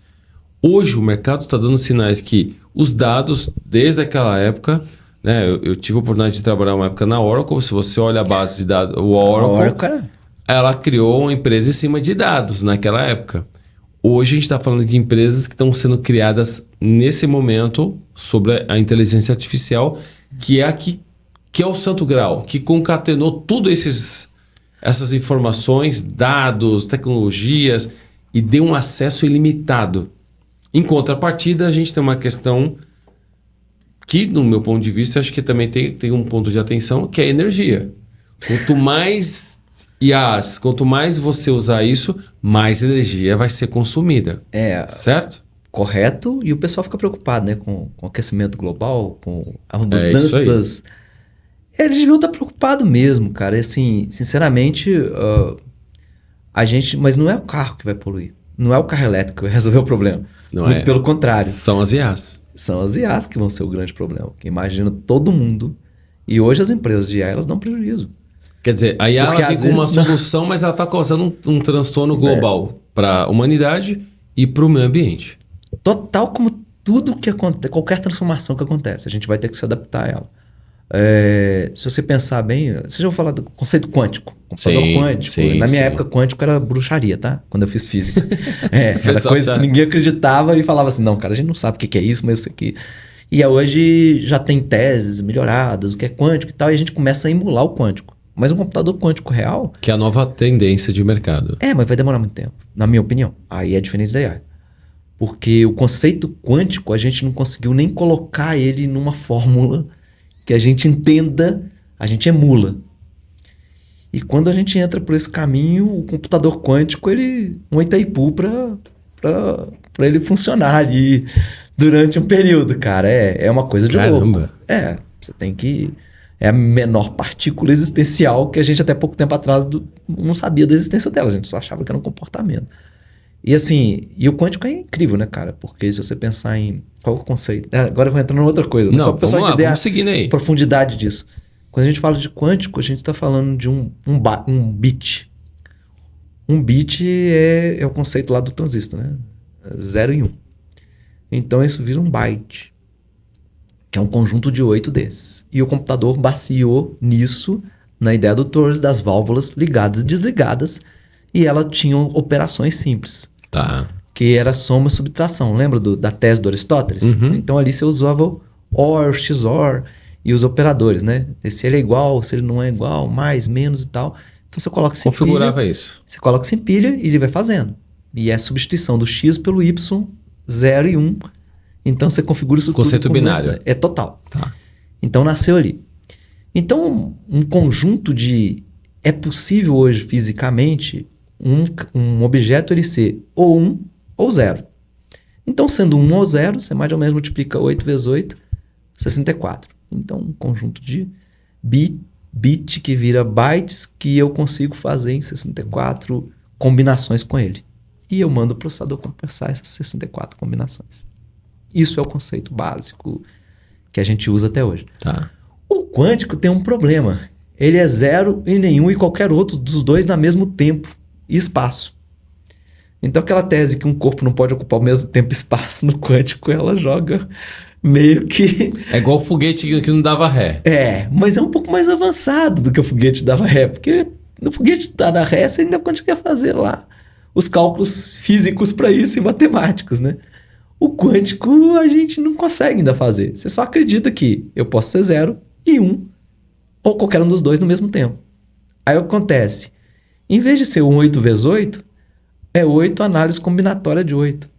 Speaker 1: Hoje o mercado está dando sinais que os dados, desde aquela época, né, eu tive a oportunidade de trabalhar uma época na Oracle, se você olha a base de dados, o Oracle, ela criou uma empresa em cima de dados naquela época. Hoje a gente está falando de empresas que estão sendo criadas nesse momento sobre a inteligência artificial, que é o santo grau, que concatenou tudo essas informações, dados, tecnologias e deu um acesso ilimitado. Em contrapartida, a gente tem uma questão que, no meu ponto de vista, acho que também tem um ponto de atenção, que é a energia. Quanto mais quanto mais você usar isso, mais energia vai ser consumida. Certo?
Speaker 2: Correto. E o pessoal fica preocupado, né? Com o aquecimento global, com as mudanças. Eles deviam estar preocupados mesmo, cara. E, assim, sinceramente, mas não é o carro que vai poluir. Não é o carro elétrico que vai resolver o problema.
Speaker 1: Não é.
Speaker 2: Pelo contrário.
Speaker 1: São as IAs.
Speaker 2: São as IAs que vão ser o grande problema. Que imagina todo mundo. E hoje as empresas de IA, elas dão prejuízo.
Speaker 1: Quer dizer, a IA vem com uma solução, mas ela está causando um transtorno global para a humanidade e para o meio ambiente.
Speaker 2: Total, como tudo que acontece, qualquer transformação que acontece, a gente vai ter que se adaptar a ela. Se você pensar bem, você já ouviu falar do conceito quântico? Computador quântico. Na minha época, quântico era bruxaria, tá? Quando eu fiz física. Era coisa que ninguém acreditava e falava assim, não, cara, a gente não sabe o que é isso, mas isso aqui... E hoje já tem teses melhoradas, o que é quântico e tal, e a gente começa a emular o quântico. Mas um computador quântico real...
Speaker 1: Que é a nova tendência de mercado.
Speaker 2: Mas vai demorar muito tempo, na minha opinião. Aí é diferente da AI. Porque o conceito quântico, a gente não conseguiu nem colocar ele numa fórmula que a gente entenda, a gente emula. E quando a gente entra por esse caminho, o computador quântico, um Itaipu para ele funcionar ali durante um período, cara. É uma coisa de louco. Você tem que... É a menor partícula existencial que a gente até pouco tempo atrás não sabia da existência dela. A gente só achava que era um comportamento. E assim, o quântico é incrível, né, cara? Porque se você pensar em... Qual é o conceito? Agora eu vou entrar em outra coisa.
Speaker 1: Não,
Speaker 2: só para o pessoal entender
Speaker 1: a
Speaker 2: profundidade disso. Quando a gente fala de quântico, a gente está falando de um bit. Um bit é o conceito lá do transistor, né? 0 e 1. Então isso vira um byte, que é um conjunto de 8 desses. E o computador baseou nisso, na ideia do Thor, das válvulas ligadas e desligadas, e elas tinham operações simples.
Speaker 1: Tá.
Speaker 2: Que era soma e subtração. Lembra da tese do Aristóteles?
Speaker 1: Uhum.
Speaker 2: Então ali você usava OR, XOR e os operadores, né? Se ele é igual, se ele não é igual, mais, menos e tal. Então você coloca isso em pilha.
Speaker 1: Configurava isso.
Speaker 2: Você coloca isso em pilha e ele vai fazendo. E é a substituição do X pelo Y, 0 e 1. Então você configura isso
Speaker 1: Conceito
Speaker 2: tudo.
Speaker 1: Conceito binário.
Speaker 2: É total.
Speaker 1: Tá.
Speaker 2: Então nasceu ali. Então um conjunto de... É possível hoje fisicamente um objeto ele ser ou 1 ou 0. Então sendo 1 ou 0, você mais ou menos multiplica 8 vezes 8, 64. Então um conjunto de bit que vira bytes que eu consigo fazer em 64 combinações com ele. E eu mando o processador compensar essas 64 combinações. Isso é o conceito básico que a gente usa até hoje.
Speaker 1: Tá.
Speaker 2: O quântico tem um problema. Ele é 0 e nenhum e qualquer outro dos dois no mesmo tempo e espaço. Então aquela tese que um corpo não pode ocupar ao mesmo tempo e espaço no quântico, ela joga meio que...
Speaker 1: É igual o foguete que não dava ré.
Speaker 2: Mas é um pouco mais avançado do que o foguete dava ré, porque no foguete da ré você ainda conseguia fazer lá os cálculos físicos para isso e matemáticos, né? O quântico a gente não consegue ainda fazer. Você só acredita que eu posso ser 0 e 1, ou qualquer um dos dois no mesmo tempo. Aí o que acontece? Em vez de ser um 8 vezes 8, é 8 análise combinatória de 8.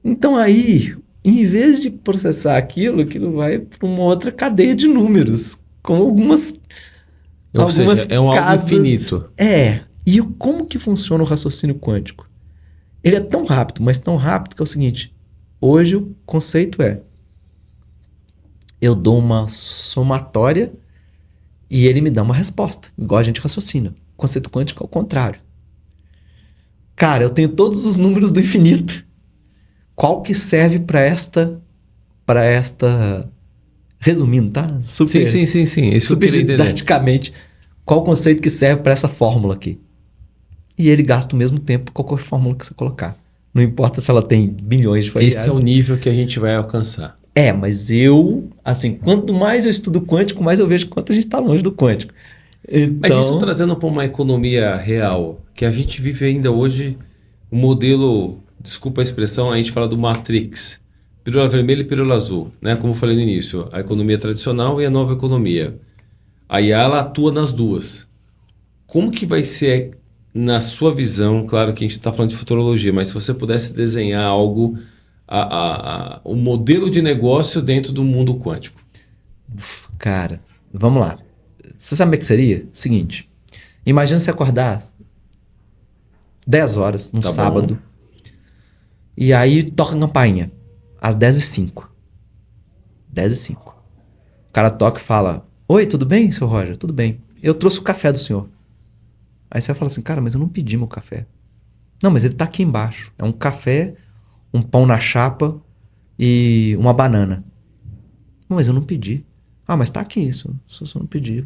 Speaker 2: Então aí, em vez de processar aquilo vai para uma outra cadeia de números, com algumas...
Speaker 1: Ou seja, é um algo infinito.
Speaker 2: E como que funciona o raciocínio quântico? Ele é tão rápido, mas tão rápido que é o seguinte. Hoje o conceito é... eu dou uma somatória e ele me dá uma resposta, igual a gente raciocina. O conceito quântico é o contrário. Cara, eu tenho todos os números do infinito. Qual que serve para esta... Resumindo, tá?
Speaker 1: Sim. Isso
Speaker 2: super didaticamente. Qual o conceito que serve para essa fórmula aqui? E ele gasta o mesmo tempo com qualquer fórmula que você colocar. Não importa se ela tem bilhões de variáveis.
Speaker 1: Esse é o nível que a gente vai alcançar.
Speaker 2: Mas quanto mais eu estudo quântico, mais eu vejo quanto a gente está longe do quântico. Então...
Speaker 1: Mas isso trazendo para uma economia real, que a gente vive ainda hoje, o modelo, desculpa a expressão, a gente fala do Matrix, pílula vermelha e pílula azul, né? Como eu falei no início, a economia tradicional e a nova economia. A IA, ela atua nas duas. Como que vai ser, na sua visão, claro que a gente está falando de futurologia, mas se você pudesse desenhar algo, o modelo de negócio dentro do mundo quântico?
Speaker 2: Cara, vamos lá. Você sabe o que seria? Seguinte, imagina você acordar 10 horas no sábado, e aí toca a campainha, às 10h05. 10h05. O cara toca e fala: oi, tudo bem, seu Roger? Tudo bem. Eu trouxe o café do senhor. Aí você fala assim: cara, mas eu não pedi meu café. Não, mas ele tá aqui embaixo. É um café, um pão na chapa e uma banana. Não, mas eu não pedi. Ah, mas tá aqui isso. Se você não pedir,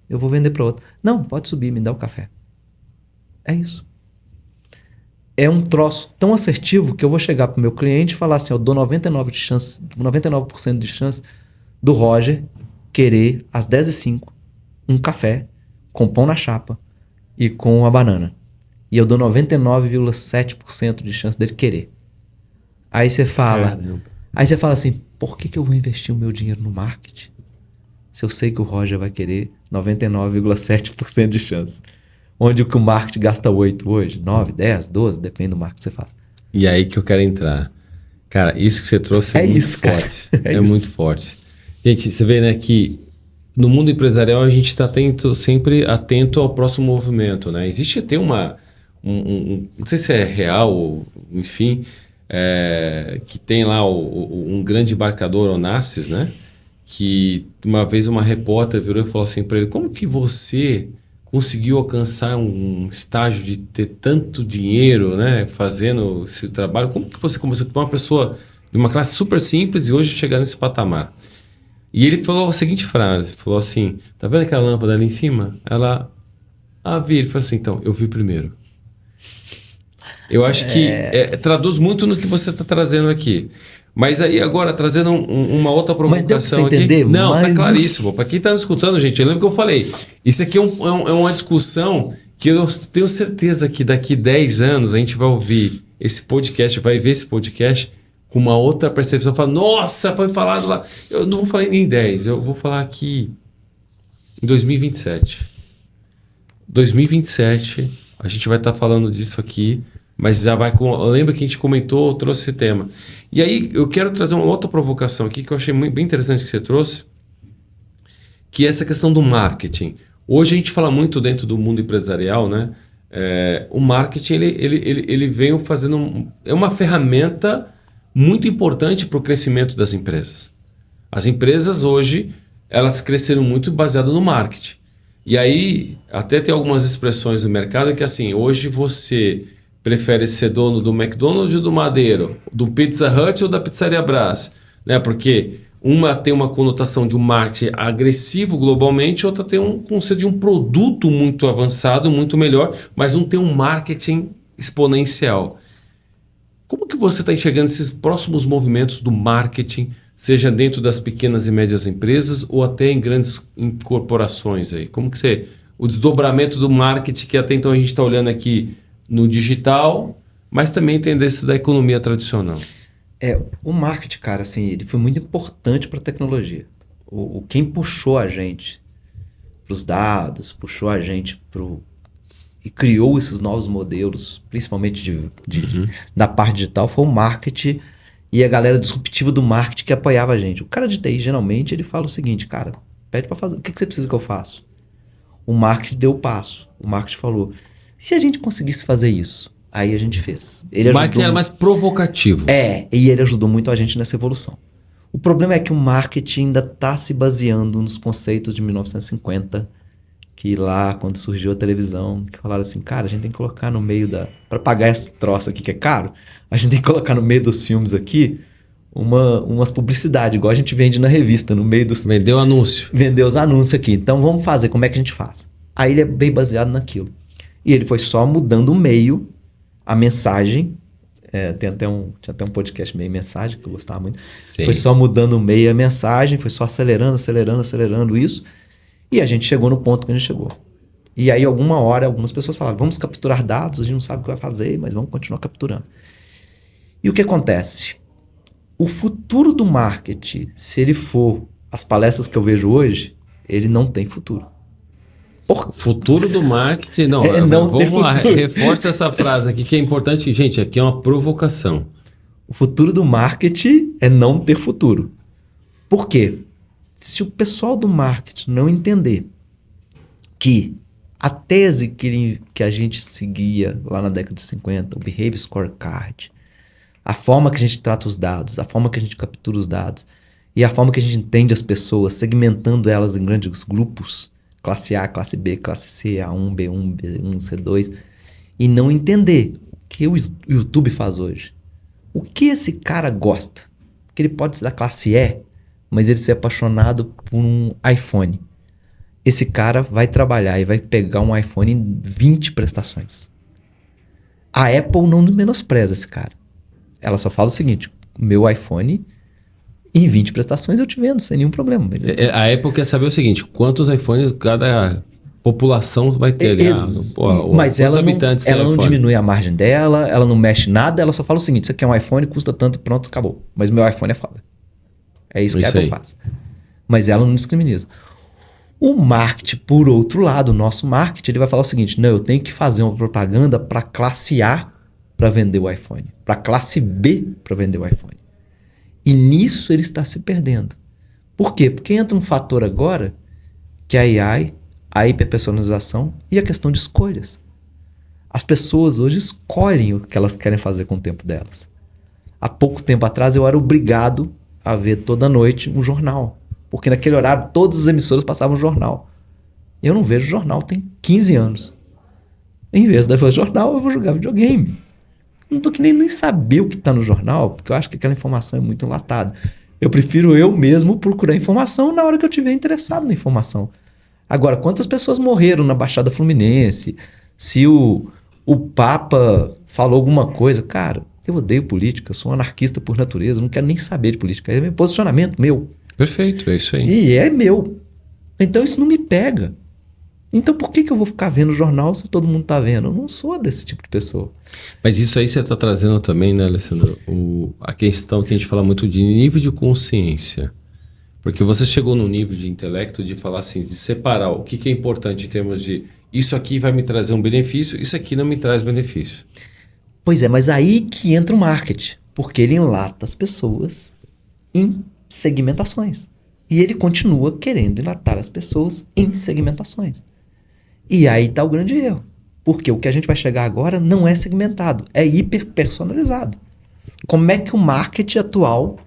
Speaker 2: eu vou vender para outro. Não, pode subir, me dá o café. É isso. É um troço tão assertivo que eu vou chegar pro meu cliente e falar assim: eu dou 99% de chance do Roger querer, às 10h05, um café com pão na chapa e com a banana. E eu dou 99,7% de chance dele querer. Aí você fala...
Speaker 1: Caramba.
Speaker 2: Aí você fala assim: por que eu vou investir o meu dinheiro no marketing se eu sei que o Roger vai querer 99,7% de chance? Onde o que o marketing gasta 8 hoje, 9, 10, 12, depende do marketing que você faz.
Speaker 1: E aí que eu quero entrar. Cara, isso que você trouxe é muito forte. É muito forte. Gente, você vê, né, que no mundo empresarial a gente está sempre atento ao próximo movimento, né? Existe até não sei se é real, ou, enfim, que tem lá um grande embarcador, Onassis, né? Que uma vez uma repórter virou e falou assim para ele: como que você conseguiu alcançar um estágio de ter tanto dinheiro, né, fazendo esse trabalho? Como que você começou com uma pessoa de uma classe super simples e hoje chegar nesse patamar? E ele falou a seguinte frase, falou assim: tá vendo aquela lâmpada ali em cima? Ela... vi. Ele falou assim: então, eu vi primeiro. Eu acho que traduz muito no que você está trazendo aqui. Mas aí agora, trazendo uma outra provocação.
Speaker 2: Mas deu pra você entender?
Speaker 1: Aqui. Não, tá claríssimo. Para quem está escutando, gente, eu lembro que eu falei, isso aqui é uma discussão que eu tenho certeza que daqui 10 anos a gente vai ouvir esse podcast, vai ver esse podcast com uma outra percepção. Fala: nossa, foi falado lá. Eu não vou falar nem em 10, eu vou falar aqui em 2027. 2027, a gente vai estar falando disso aqui. Mas já vai com... Lembra que a gente comentou, trouxe esse tema. E aí eu quero trazer uma outra provocação aqui que eu achei bem interessante que você trouxe, que é essa questão do marketing. Hoje a gente fala muito dentro do mundo empresarial, né? O marketing ele veio fazendo... É uma ferramenta muito importante para o crescimento das empresas. As empresas hoje, elas cresceram muito baseado no marketing. E aí, até tem algumas expressões no mercado que assim, hoje você prefere ser dono do McDonald's ou do Madeiro, do Pizza Hut ou da Pizzaria Brás, né? Porque uma tem uma conotação de um marketing agressivo globalmente, outra tem um conceito de um produto muito avançado, muito melhor, mas não tem um marketing exponencial. Como que você está enxergando esses próximos movimentos do marketing, seja dentro das pequenas e médias empresas ou até em grandes corporações aí? Como que você... O desdobramento do marketing que até então a gente está olhando aqui no digital, mas também tem desse da economia tradicional.
Speaker 2: O marketing, cara, assim, ele foi muito importante para a tecnologia. Quem puxou a gente para os dados, puxou a gente e criou esses novos modelos, principalmente da parte digital, foi o marketing e a galera disruptiva do marketing que apoiava a gente. O cara de TI, geralmente, ele fala o seguinte, cara, pede para fazer, o que você precisa que eu faça? O marketing deu o passo. O marketing falou, se a gente conseguisse fazer isso, aí a gente fez.
Speaker 1: O marketing era mais provocativo.
Speaker 2: E ele ajudou muito a gente nessa evolução. O problema é que o marketing ainda está se baseando nos conceitos de 1950, que lá, quando surgiu a televisão, que falaram assim, cara, a gente tem que colocar no meio para pagar essa troça aqui que é caro, a gente tem que colocar no meio dos filmes aqui umas publicidades, igual a gente vende na revista, no meio dos...
Speaker 1: Vendeu anúncio.
Speaker 2: Vendeu os anúncios aqui. Então vamos fazer, como é que a gente faz? Aí ele é bem baseado naquilo. E ele foi só mudando o meio, a mensagem, tinha até um podcast meio mensagem, que eu gostava muito. Sim. Foi só mudando o meio a mensagem, foi só acelerando isso. E a gente chegou no ponto que a gente chegou. E aí, alguma hora, algumas pessoas falaram, vamos capturar dados, a gente não sabe o que vai fazer, mas vamos continuar capturando. E o que acontece? O futuro do marketing, se ele for as palestras que eu vejo hoje, ele não tem futuro.
Speaker 1: O futuro do marketing... Não, vamos lá, reforça essa frase aqui que é importante. Gente, aqui é uma provocação.
Speaker 2: O futuro do marketing é não ter futuro. Por quê? Se o pessoal do marketing não entender que a tese que a gente seguia lá na década de 50, o Behavior Scorecard, a forma que a gente trata os dados, a forma que a gente captura os dados e a forma que a gente entende as pessoas, segmentando elas em grandes grupos, classe A, classe B, classe C, A1, B1, B1, C2, e não entender o que o YouTube faz hoje. O que esse cara gosta? Porque ele pode ser da classe E, mas ele ser apaixonado por um iPhone. Esse cara vai trabalhar e vai pegar um iPhone em 20 prestações. A Apple não menospreza esse cara. Ela só fala o seguinte, meu iPhone em 20 prestações eu te vendo, sem nenhum problema. Mas
Speaker 1: a Apple quer saber o seguinte, quantos iPhones cada população vai ter ali?
Speaker 2: Mas ela não diminui a margem dela, ela não mexe nada, ela só fala o seguinte, isso aqui é um iPhone, custa tanto, pronto, acabou. Mas meu iPhone é foda. É isso que a Apple faz. Mas ela não discriminiza. O marketing, por outro lado, o nosso marketing, ele vai falar o seguinte, não, eu tenho que fazer uma propaganda para classe A para vender o iPhone, para classe B para vender o iPhone. E nisso ele está se perdendo. Por quê? Porque entra um fator agora, que é a AI, a hiperpersonalização e a questão de escolhas. As pessoas hoje escolhem o que elas querem fazer com o tempo delas. Há pouco tempo atrás eu era obrigado a ver toda noite um jornal. Porque naquele horário todas as emissoras passavam jornal. Eu não vejo jornal tem 15 anos. Em vez de ver jornal, eu vou jogar videogame. Não tô que nem saber o que está no jornal, porque eu acho que aquela informação é muito enlatada. Eu prefiro eu mesmo procurar informação na hora que eu estiver interessado na informação. Agora, quantas pessoas morreram na Baixada Fluminense? Se o Papa falou alguma coisa... Cara, eu odeio política, sou um anarquista por natureza, não quero nem saber de política. É meu posicionamento, meu.
Speaker 1: Perfeito, é isso aí.
Speaker 2: E é meu. Então isso não me pega. Então por que eu vou ficar vendo o jornal se todo mundo está vendo? Eu não sou desse tipo de pessoa.
Speaker 1: Mas isso aí você está trazendo também, né, Alessandro? A questão que a gente fala muito de nível de consciência. Porque você chegou no nível de intelecto de falar assim, de separar o que é importante em termos de isso aqui vai me trazer um benefício, isso aqui não me traz benefício.
Speaker 2: Pois é, mas aí que entra o marketing. Porque ele enlata as pessoas em segmentações. E ele continua querendo enlatar as pessoas em segmentações. E aí está o grande erro. Porque o que a gente vai chegar agora não é segmentado, é hiperpersonalizado. Como é que o marketing atual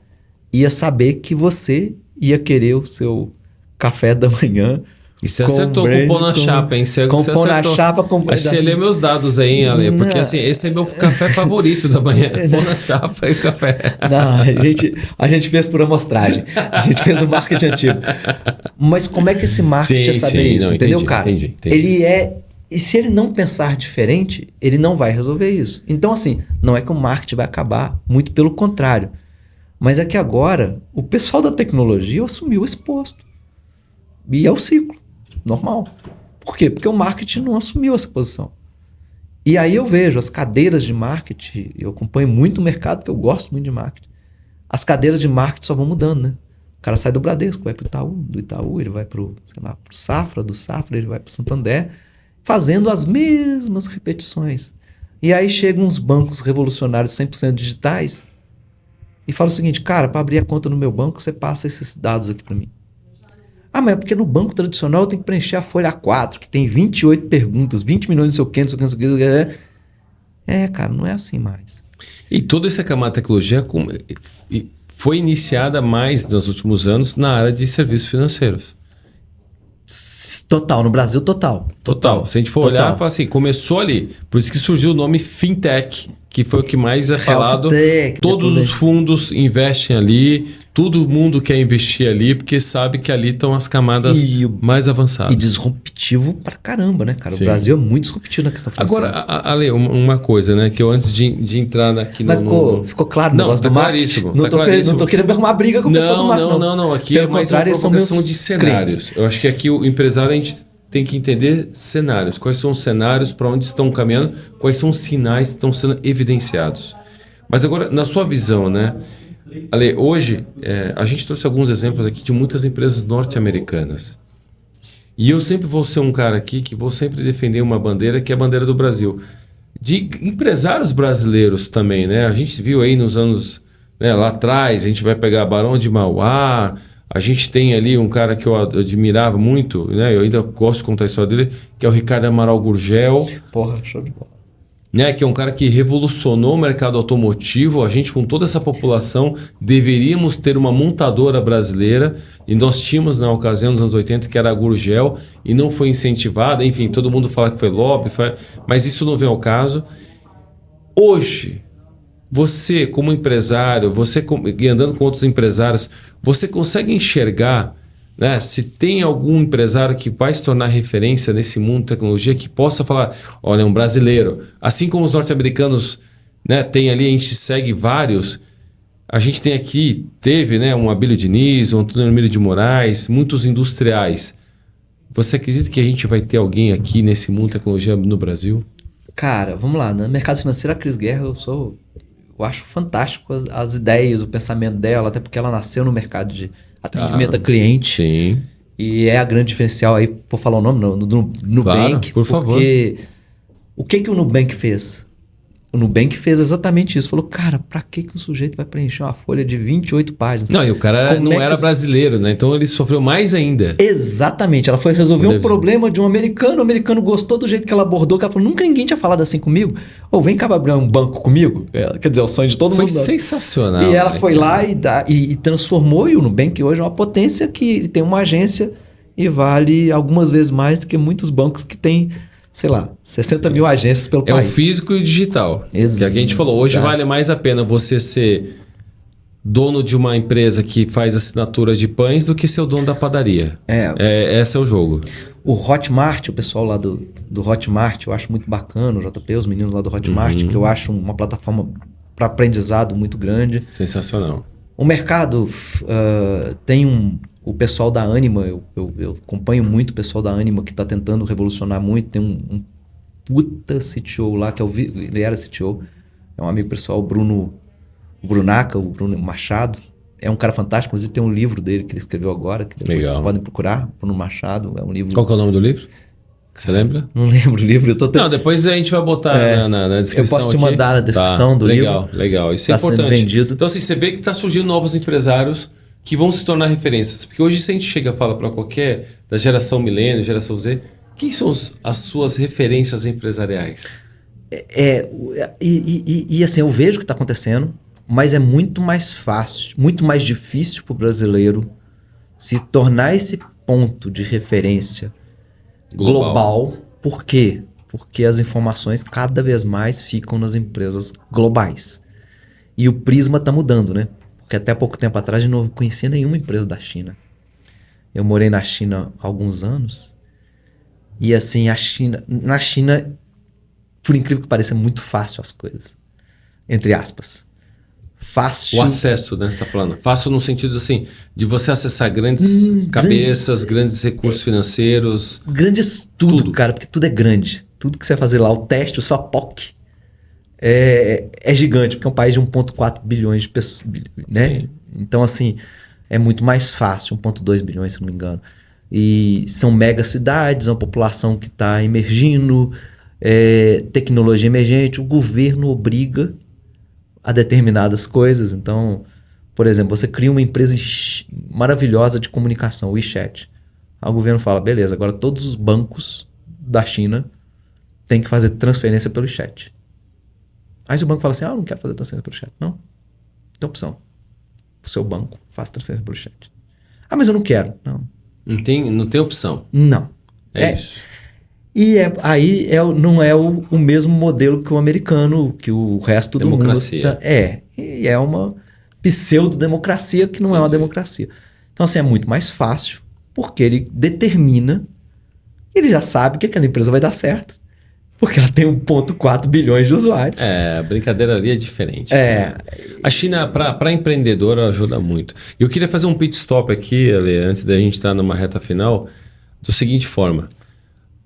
Speaker 2: ia saber que você ia querer o seu café da manhã.
Speaker 1: E você acertou com pão na chapa, hein? Você
Speaker 2: pão na chapa.
Speaker 1: Mas você lê meus dados aí, hein, Ale? Porque assim, esse é meu café favorito da manhã. Pão na chapa e o café.
Speaker 2: Não, a gente fez por amostragem. A gente fez o marketing antigo. Mas como é que esse marketing ia saber isso?
Speaker 1: Não,
Speaker 2: entendeu,
Speaker 1: entendi,
Speaker 2: cara?
Speaker 1: Entendi.
Speaker 2: Ele é... E se ele não pensar diferente, ele não vai resolver isso. Então, assim, não é que o marketing vai acabar. Muito pelo contrário. Mas é que agora, o pessoal da tecnologia assumiu esse posto. E é o ciclo. Normal. Por quê? Porque o marketing não assumiu essa posição. E aí eu vejo as cadeiras de marketing, eu acompanho muito o mercado, porque eu gosto muito de marketing. As cadeiras de marketing só vão mudando, né? O cara sai do Bradesco, vai pro Itaú, do Itaú ele vai pro Safra, do Safra ele vai pro Santander, fazendo as mesmas repetições. E aí chegam uns bancos revolucionários 100% digitais e fala o seguinte, cara, para abrir a conta no meu banco, você passa esses dados aqui para mim. Ah, mas é porque no banco tradicional eu tenho que preencher a folha A4, que tem 28 perguntas, 20 milhões de não sei o quê, não sei o quê, não sei o quê. É, cara, não é assim mais.
Speaker 1: E toda essa camada de tecnologia foi iniciada mais nos últimos anos na área de serviços financeiros.
Speaker 2: Total, no Brasil, total.
Speaker 1: Se a gente for olhar, fala assim, começou ali. Por isso que surgiu o nome Fintech, que foi o que mais é falado. Todos os fundos investem ali, todo mundo quer investir ali, porque sabe que ali estão as camadas mais avançadas.
Speaker 2: E disruptivo pra caramba, né, cara? Sim. O Brasil é muito disruptivo na questão financeira.
Speaker 1: Agora, Ale, uma coisa, né, que eu antes de entrar aqui
Speaker 2: ficou claro o negócio do marketing? Não tô querendo arrumar briga com o pessoal do marketing.
Speaker 1: Não. Aqui é mais uma provocação de cenários. Clientes. Eu acho que aqui o empresário, a gente tem que entender cenários. Quais são os cenários, para onde estão caminhando, quais são os sinais que estão sendo evidenciados. Mas agora, na sua visão, né? Ale, hoje, a gente trouxe alguns exemplos aqui de muitas empresas norte-americanas. E eu sempre vou ser um cara aqui que vou sempre defender uma bandeira, que é a bandeira do Brasil. De empresários brasileiros também, né? A gente viu aí nos anos, né, lá atrás, a gente vai pegar Barão de Mauá. A gente tem ali um cara que eu admirava muito, né? Eu ainda gosto de contar a história dele, que é o Ricardo Amaral Gurgel.
Speaker 2: Porra, show de bola.
Speaker 1: Né? Que é um cara que revolucionou o mercado automotivo. A gente, com toda essa população, deveríamos ter uma montadora brasileira. E nós tínhamos, na ocasião, nos anos 80, que era a Gurgel, e não foi incentivada. Enfim, todo mundo fala que foi lobby, mas isso não vem ao caso. Hoje, você, como empresário, e andando com outros empresários, você consegue enxergar, né, se tem algum empresário que vai se tornar referência nesse mundo de tecnologia, que possa falar, olha, é um brasileiro. Assim como os norte-americanos, né, tem ali, a gente segue vários. A gente tem aqui, teve, né, um Abílio Diniz, um Antônio Emílio de Moraes, muitos industriais. Você acredita que a gente vai ter alguém aqui nesse mundo de tecnologia no Brasil?
Speaker 2: Cara, vamos lá. No mercado financeiro, a Cris Guerra, eu acho fantástico as ideias, o pensamento dela, até porque ela nasceu no mercado de atendimento a cliente.
Speaker 1: Sim.
Speaker 2: E é a grande diferencial aí, por falar o nome, no Nubank.
Speaker 1: Claro, por favor.
Speaker 2: Porque o que o Nubank fez? O Nubank fez exatamente isso. Falou, cara, pra que o sujeito vai preencher uma folha de 28 páginas?
Speaker 1: Não, e o cara não era brasileiro, né? Então ele sofreu mais ainda.
Speaker 2: Exatamente. Ela foi resolver um problema de um americano. O americano gostou do jeito que ela abordou, que ela falou, nunca ninguém tinha falado assim comigo. Ou vem cá abrir um banco comigo. Quer dizer, o sonho de todo mundo.
Speaker 1: Foi sensacional.
Speaker 2: E ela foi lá e transformou. E o Nubank hoje é uma potência que tem uma agência e vale algumas vezes mais do que muitos bancos que têm, sei lá, 60 mil agências pelo país.
Speaker 1: É o físico e o digital.
Speaker 2: Exato.
Speaker 1: Que a gente falou, hoje vale mais a pena você ser dono de uma empresa que faz assinatura de pães do que ser o dono da padaria. Esse é o jogo.
Speaker 2: O Hotmart, o pessoal lá do Hotmart, eu acho muito bacana, o JP, os meninos lá do Hotmart, que eu acho uma plataforma para aprendizado muito grande.
Speaker 1: Sensacional.
Speaker 2: O mercado tem o pessoal da Anima, eu acompanho muito o pessoal da Anima que está tentando revolucionar muito. Tem um puta CTO lá, que ele era CTO, é um amigo pessoal, o Bruno Machado. É um cara fantástico, inclusive tem um livro dele que ele escreveu agora, que depois vocês podem procurar, Bruno Machado. É um livro...
Speaker 1: Qual que é o nome do livro? Você lembra?
Speaker 2: Não lembro o livro.
Speaker 1: Não, depois a gente vai botar na descrição.
Speaker 2: Eu posso te mandar na descrição do livro.
Speaker 1: Legal. Isso é importante.
Speaker 2: Vendido.
Speaker 1: Então, assim, você vê que está surgindo novos empresários que vão se tornar referências. Porque hoje, se a gente chega e fala para qualquer da geração milênio, geração Z, quem são as suas referências empresariais?
Speaker 2: Assim, eu vejo o que está acontecendo, mas é muito mais fácil, muito mais difícil para o brasileiro se tornar esse ponto de referência global. Por quê? Porque as informações cada vez mais ficam nas empresas globais. E o prisma está mudando, né? Porque até pouco tempo atrás eu não conhecia nenhuma empresa da China. Eu morei na China há alguns anos. E assim, na China, por incrível que pareça, é muito fácil as coisas. Entre aspas. Fácil.
Speaker 1: O acesso, né? Você está falando. Fácil no sentido assim, de você acessar grandes cabeças, grandes recursos financeiros.
Speaker 2: Grandes tudo, cara, porque tudo é grande. Tudo que você vai fazer lá, o teste, o só POC, é gigante, porque é um país de 1,4 bilhões de pessoas, né? Sim. Então, assim, é muito mais fácil, 1,2 bilhões, se não me engano. E são mega cidades, uma população que está emergindo, tecnologia emergente, o governo obriga a determinadas coisas. Então, por exemplo, você cria uma empresa maravilhosa de comunicação, o WeChat. Aí o governo fala, beleza, agora todos os bancos da China têm que fazer transferência pelo chat. Aí se o banco fala assim, eu não quero fazer transferência pelo chat. Não, tem opção. O seu banco faz transferência pelo chat. Mas eu não quero.
Speaker 1: Não tem opção.
Speaker 2: Não.
Speaker 1: É isso.
Speaker 2: E aí não é o mesmo modelo que o americano, que o resto do mundo.
Speaker 1: Democracia.
Speaker 2: E é uma pseudo-democracia que não é uma democracia. Então, assim, é muito mais fácil, porque ele determina, ele já sabe que aquela empresa vai dar certo, porque ela tem 1,4 bilhões de usuários.
Speaker 1: A brincadeira ali é diferente. A China, para empreendedor, ajuda muito. Eu queria fazer um pit stop aqui, Ale, antes da gente entrar numa reta final, da seguinte forma.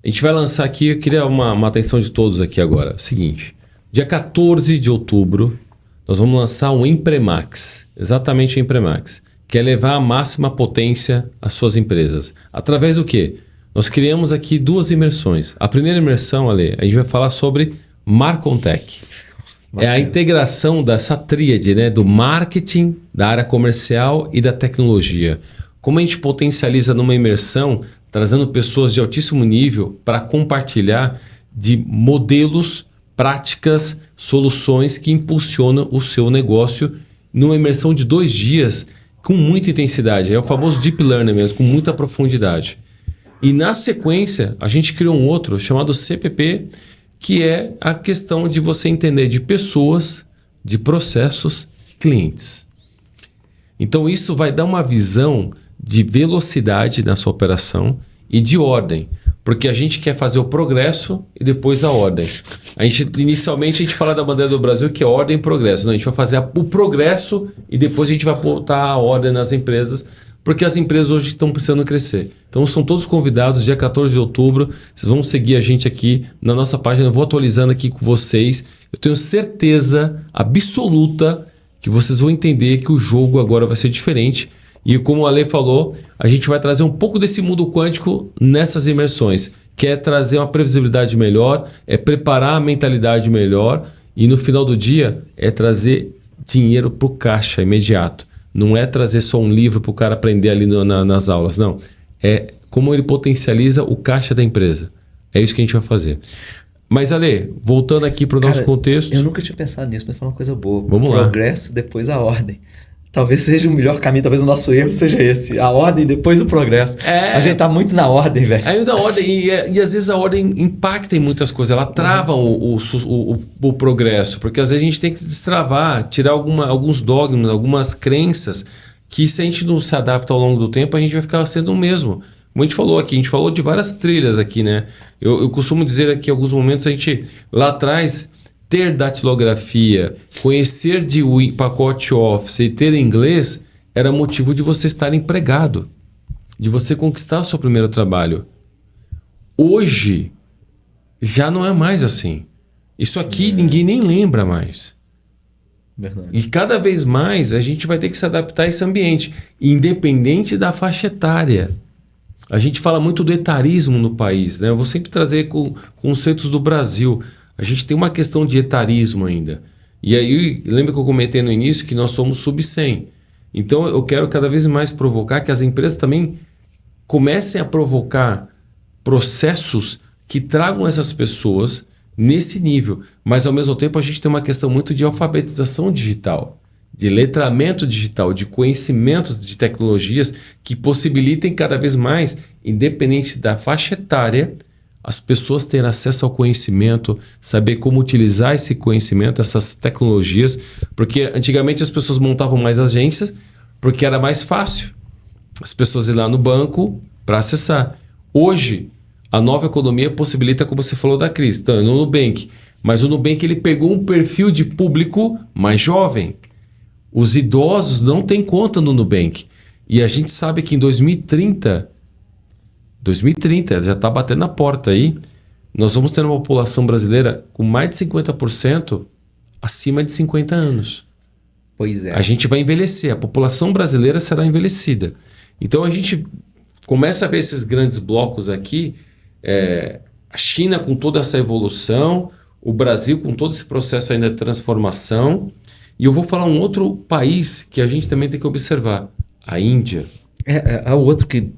Speaker 1: A gente vai lançar aqui, eu queria uma atenção de todos aqui agora. Seguinte, dia 14 de outubro, nós vamos lançar um Empremax, exatamente o Empremax, que é levar a máxima potência às suas empresas. Através do quê? Nós criamos aqui 2 imersões. A primeira imersão, Ale, a gente vai falar sobre Marcontech. É a integração dessa tríade, né, do marketing, da área comercial e da tecnologia. Como a gente potencializa numa imersão, trazendo pessoas de altíssimo nível para compartilhar de modelos, práticas, soluções que impulsionam o seu negócio numa imersão de 2 dias com muita intensidade. É o famoso Deep Learning mesmo, com muita profundidade. E na sequência, a gente criou um outro chamado CPP, que é a questão de você entender de pessoas, de processos e clientes. Então isso vai dar uma visão de velocidade na sua operação e de ordem, porque a gente quer fazer o progresso e depois a ordem. Inicialmente a gente fala da bandeira do Brasil que é ordem e progresso. Não, a gente vai fazer o progresso e depois a gente vai botar a ordem nas empresas, porque as empresas hoje estão precisando crescer. Então são todos convidados, dia 14 de outubro, vocês vão seguir a gente aqui na nossa página, eu vou atualizando aqui com vocês. Eu tenho certeza absoluta que vocês vão entender que o jogo agora vai ser diferente. E como o Ale falou, a gente vai trazer um pouco desse mundo quântico nessas imersões, que é trazer uma previsibilidade melhor, é preparar a mentalidade melhor e no final do dia é trazer dinheiro para o caixa imediato. Não é trazer só um livro para o cara aprender ali nas aulas, não. É como ele potencializa o caixa da empresa. É isso que a gente vai fazer. Mas, Ale, voltando aqui para o nosso contexto...
Speaker 2: Eu nunca tinha pensado nisso, mas foi uma coisa boa.
Speaker 1: Vamos lá.
Speaker 2: Progresso, depois a ordem. Talvez seja o melhor caminho, talvez o nosso erro seja esse. A ordem e depois o progresso. A gente tá muito na ordem, velho.
Speaker 1: Aí da ordem, e às vezes a ordem impacta em muitas coisas. Ela trava o progresso. Porque às vezes a gente tem que destravar, tirar alguns dogmas, algumas crenças que se a gente não se adapta ao longo do tempo, a gente vai ficar sendo o mesmo. Como a gente falou aqui, a gente falou de várias trilhas aqui, né? Eu costumo dizer aqui, em alguns momentos, a gente lá atrás... Ter datilografia, conhecer de pacote Office e ter inglês era motivo de você estar empregado, de você conquistar o seu primeiro trabalho. Hoje, já não é mais assim. Isso aqui ninguém nem lembra mais.
Speaker 2: Verdade.
Speaker 1: E cada vez mais a gente vai ter que se adaptar a esse ambiente, independente da faixa etária. A gente fala muito do etarismo no país, né? Eu vou sempre trazer conceitos do Brasil. A gente tem uma questão de etarismo ainda. E aí, lembra que eu comentei no início que nós somos sub-100. Então, eu quero cada vez mais provocar que as empresas também comecem a provocar processos que tragam essas pessoas nesse nível. Mas, ao mesmo tempo, a gente tem uma questão muito de alfabetização digital. de letramento digital, de conhecimentos de tecnologias que possibilitem cada vez mais, independente da faixa etária, as pessoas terem acesso ao conhecimento, saber como utilizar esse conhecimento, essas tecnologias, porque antigamente as pessoas montavam mais agências porque era mais fácil as pessoas ir lá no banco para acessar. Hoje, a nova economia possibilita, como você falou da crise, então, no Nubank, mas o Nubank ele pegou um perfil de público mais jovem. Os idosos não têm conta no Nubank. E a gente sabe que em 2030 já está batendo na porta aí, nós vamos ter uma população brasileira com mais de 50% acima de 50 anos.
Speaker 2: Pois é.
Speaker 1: A gente vai envelhecer, a população brasileira será envelhecida. Então a gente começa a ver esses grandes blocos aqui, a China com toda essa evolução, o Brasil com todo esse processo ainda de transformação. E eu vou falar um outro país que a gente também tem que observar, a Índia.
Speaker 2: É o outro que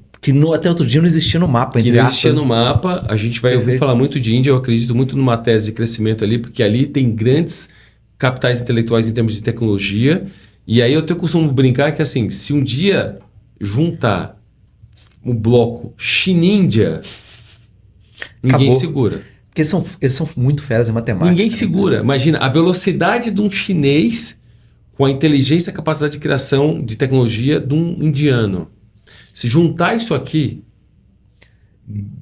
Speaker 2: até outro dia não existia no mapa.
Speaker 1: Que não existia no mapa. A gente vai ouvir falar muito de Índia. Eu acredito muito numa tese de crescimento ali, porque ali tem grandes capitais intelectuais em termos de tecnologia. E aí eu costumo brincar que assim, se um dia juntar o bloco China-Índia, ninguém segura.
Speaker 2: Porque eles são muito feras em matemática.
Speaker 1: Ninguém segura. Imagina a velocidade de um chinês com a inteligência e a capacidade de criação de tecnologia de um indiano. Se juntar isso aqui,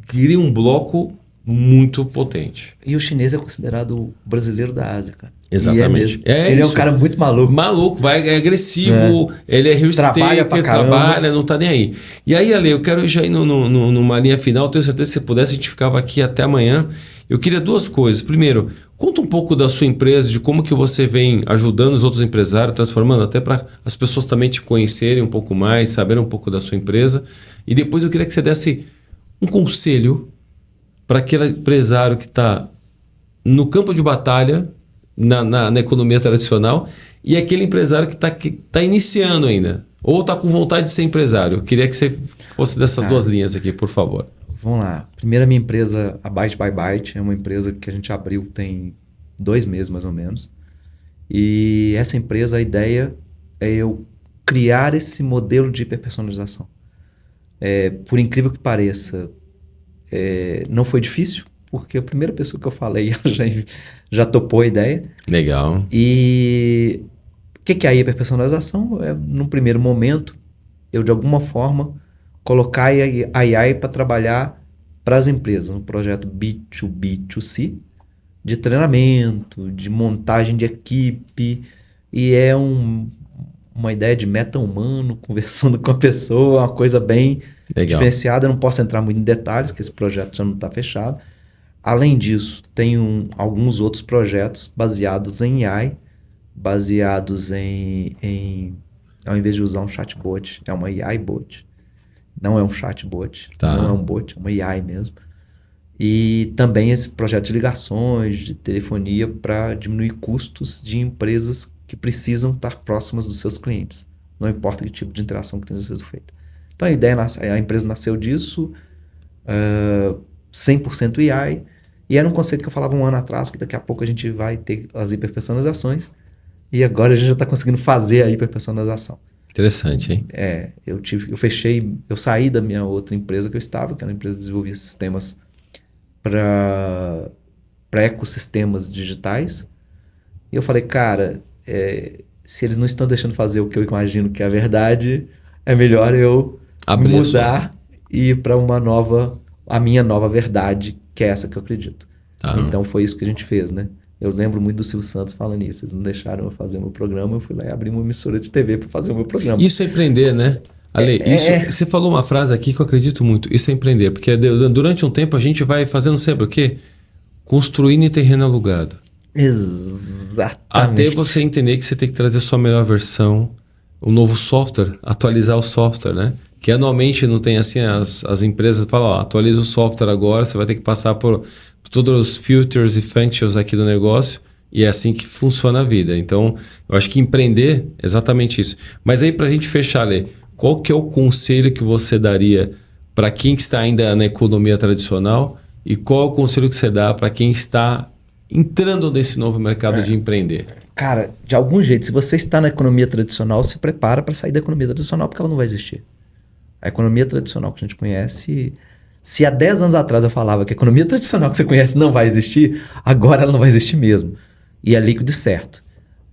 Speaker 1: cria um bloco muito potente.
Speaker 2: E o chinês é considerado o brasileiro da Ásia, cara.
Speaker 1: Exatamente.
Speaker 2: Ele é um cara muito maluco.
Speaker 1: Maluco, é agressivo, ele é risk-taker, trabalha, não tá nem aí. E aí, Ale, eu quero já ir numa linha final, tenho certeza que se pudesse, a gente ficava aqui até amanhã. Eu queria duas coisas. Primeiro, conta um pouco da sua empresa, de como que você vem ajudando os outros empresários, transformando até para as pessoas também te conhecerem um pouco mais, saberem um pouco da sua empresa. E depois eu queria que você desse um conselho para aquele empresário que está no campo de batalha, na economia tradicional, e aquele empresário que tá iniciando ainda, ou está com vontade de ser empresário. Eu queria que você fosse dessas duas linhas aqui, por favor.
Speaker 2: Vamos lá. Primeiro, a minha empresa, a Byte by Byte, é uma empresa que a gente abriu tem 2 meses, mais ou menos. E essa empresa, a ideia é eu criar esse modelo de hiperpersonalização. Por incrível que pareça, não foi difícil, porque a primeira pessoa que eu falei já topou a ideia.
Speaker 1: Legal.
Speaker 2: E o que é a hiperpersonalização? Num primeiro momento, eu de alguma forma colocar a AI para trabalhar para as empresas, um projeto B2B2C, de treinamento, de montagem de equipe, e uma ideia de meta-humano, conversando com a pessoa, uma coisa bem diferenciada. Eu não posso entrar muito em detalhes, que esse projeto já não está fechado. Além disso, tenho alguns outros projetos baseados em AI, baseados em ao invés de usar um chatbot, é uma AI bot. Não é um chatbot, não é um bot, é uma AI mesmo. E também esse projeto de ligações, de telefonia, para diminuir custos de empresas que precisam estar próximas dos seus clientes. Não importa que tipo de interação que tenha sido feita. Então a empresa nasceu disso, 100% AI, e era um conceito que eu falava um ano atrás, que daqui a pouco a gente vai ter as hiperpersonalizações, e agora a gente já está conseguindo fazer a hiperpersonalização.
Speaker 1: Interessante, hein?
Speaker 2: Eu saí da minha outra empresa que eu estava, que era uma empresa que desenvolvia sistemas para ecossistemas digitais, e eu falei, cara, se eles não estão deixando fazer o que eu imagino que é a verdade, é melhor eu mudar e ir para a minha nova verdade, que é essa que eu acredito. Então foi isso que a gente fez, né? Eu lembro muito do Silvio Santos falando isso. Eles não deixaram eu fazer o meu programa, eu fui lá e abri uma emissora de TV para fazer o meu programa.
Speaker 1: Isso é empreender, né? Ale, você falou uma frase aqui que eu acredito muito. Isso é empreender, porque durante um tempo a gente vai fazendo sempre o quê? Construindo em terreno alugado.
Speaker 2: Exatamente.
Speaker 1: Até você entender que você tem que trazer a sua melhor versão, o novo software, atualizar o software, né? Que anualmente não tem assim, as empresas falam, atualiza o software agora, você vai ter que passar por todos os filters e functions aqui do negócio, e é assim que funciona a vida. Então, eu acho que empreender é exatamente isso. Mas aí, para a gente fechar, Lê, qual que é o conselho que você daria para quem está ainda na economia tradicional e qual é o conselho que você dá para quem está entrando nesse novo mercado de empreender?
Speaker 2: Cara, de algum jeito, se você está na economia tradicional, se prepara para sair da economia tradicional, porque ela não vai existir. A economia tradicional que a gente conhece, se há 10 anos atrás eu falava que a economia tradicional que você conhece não vai existir, agora ela não vai existir mesmo. E é líquido e certo.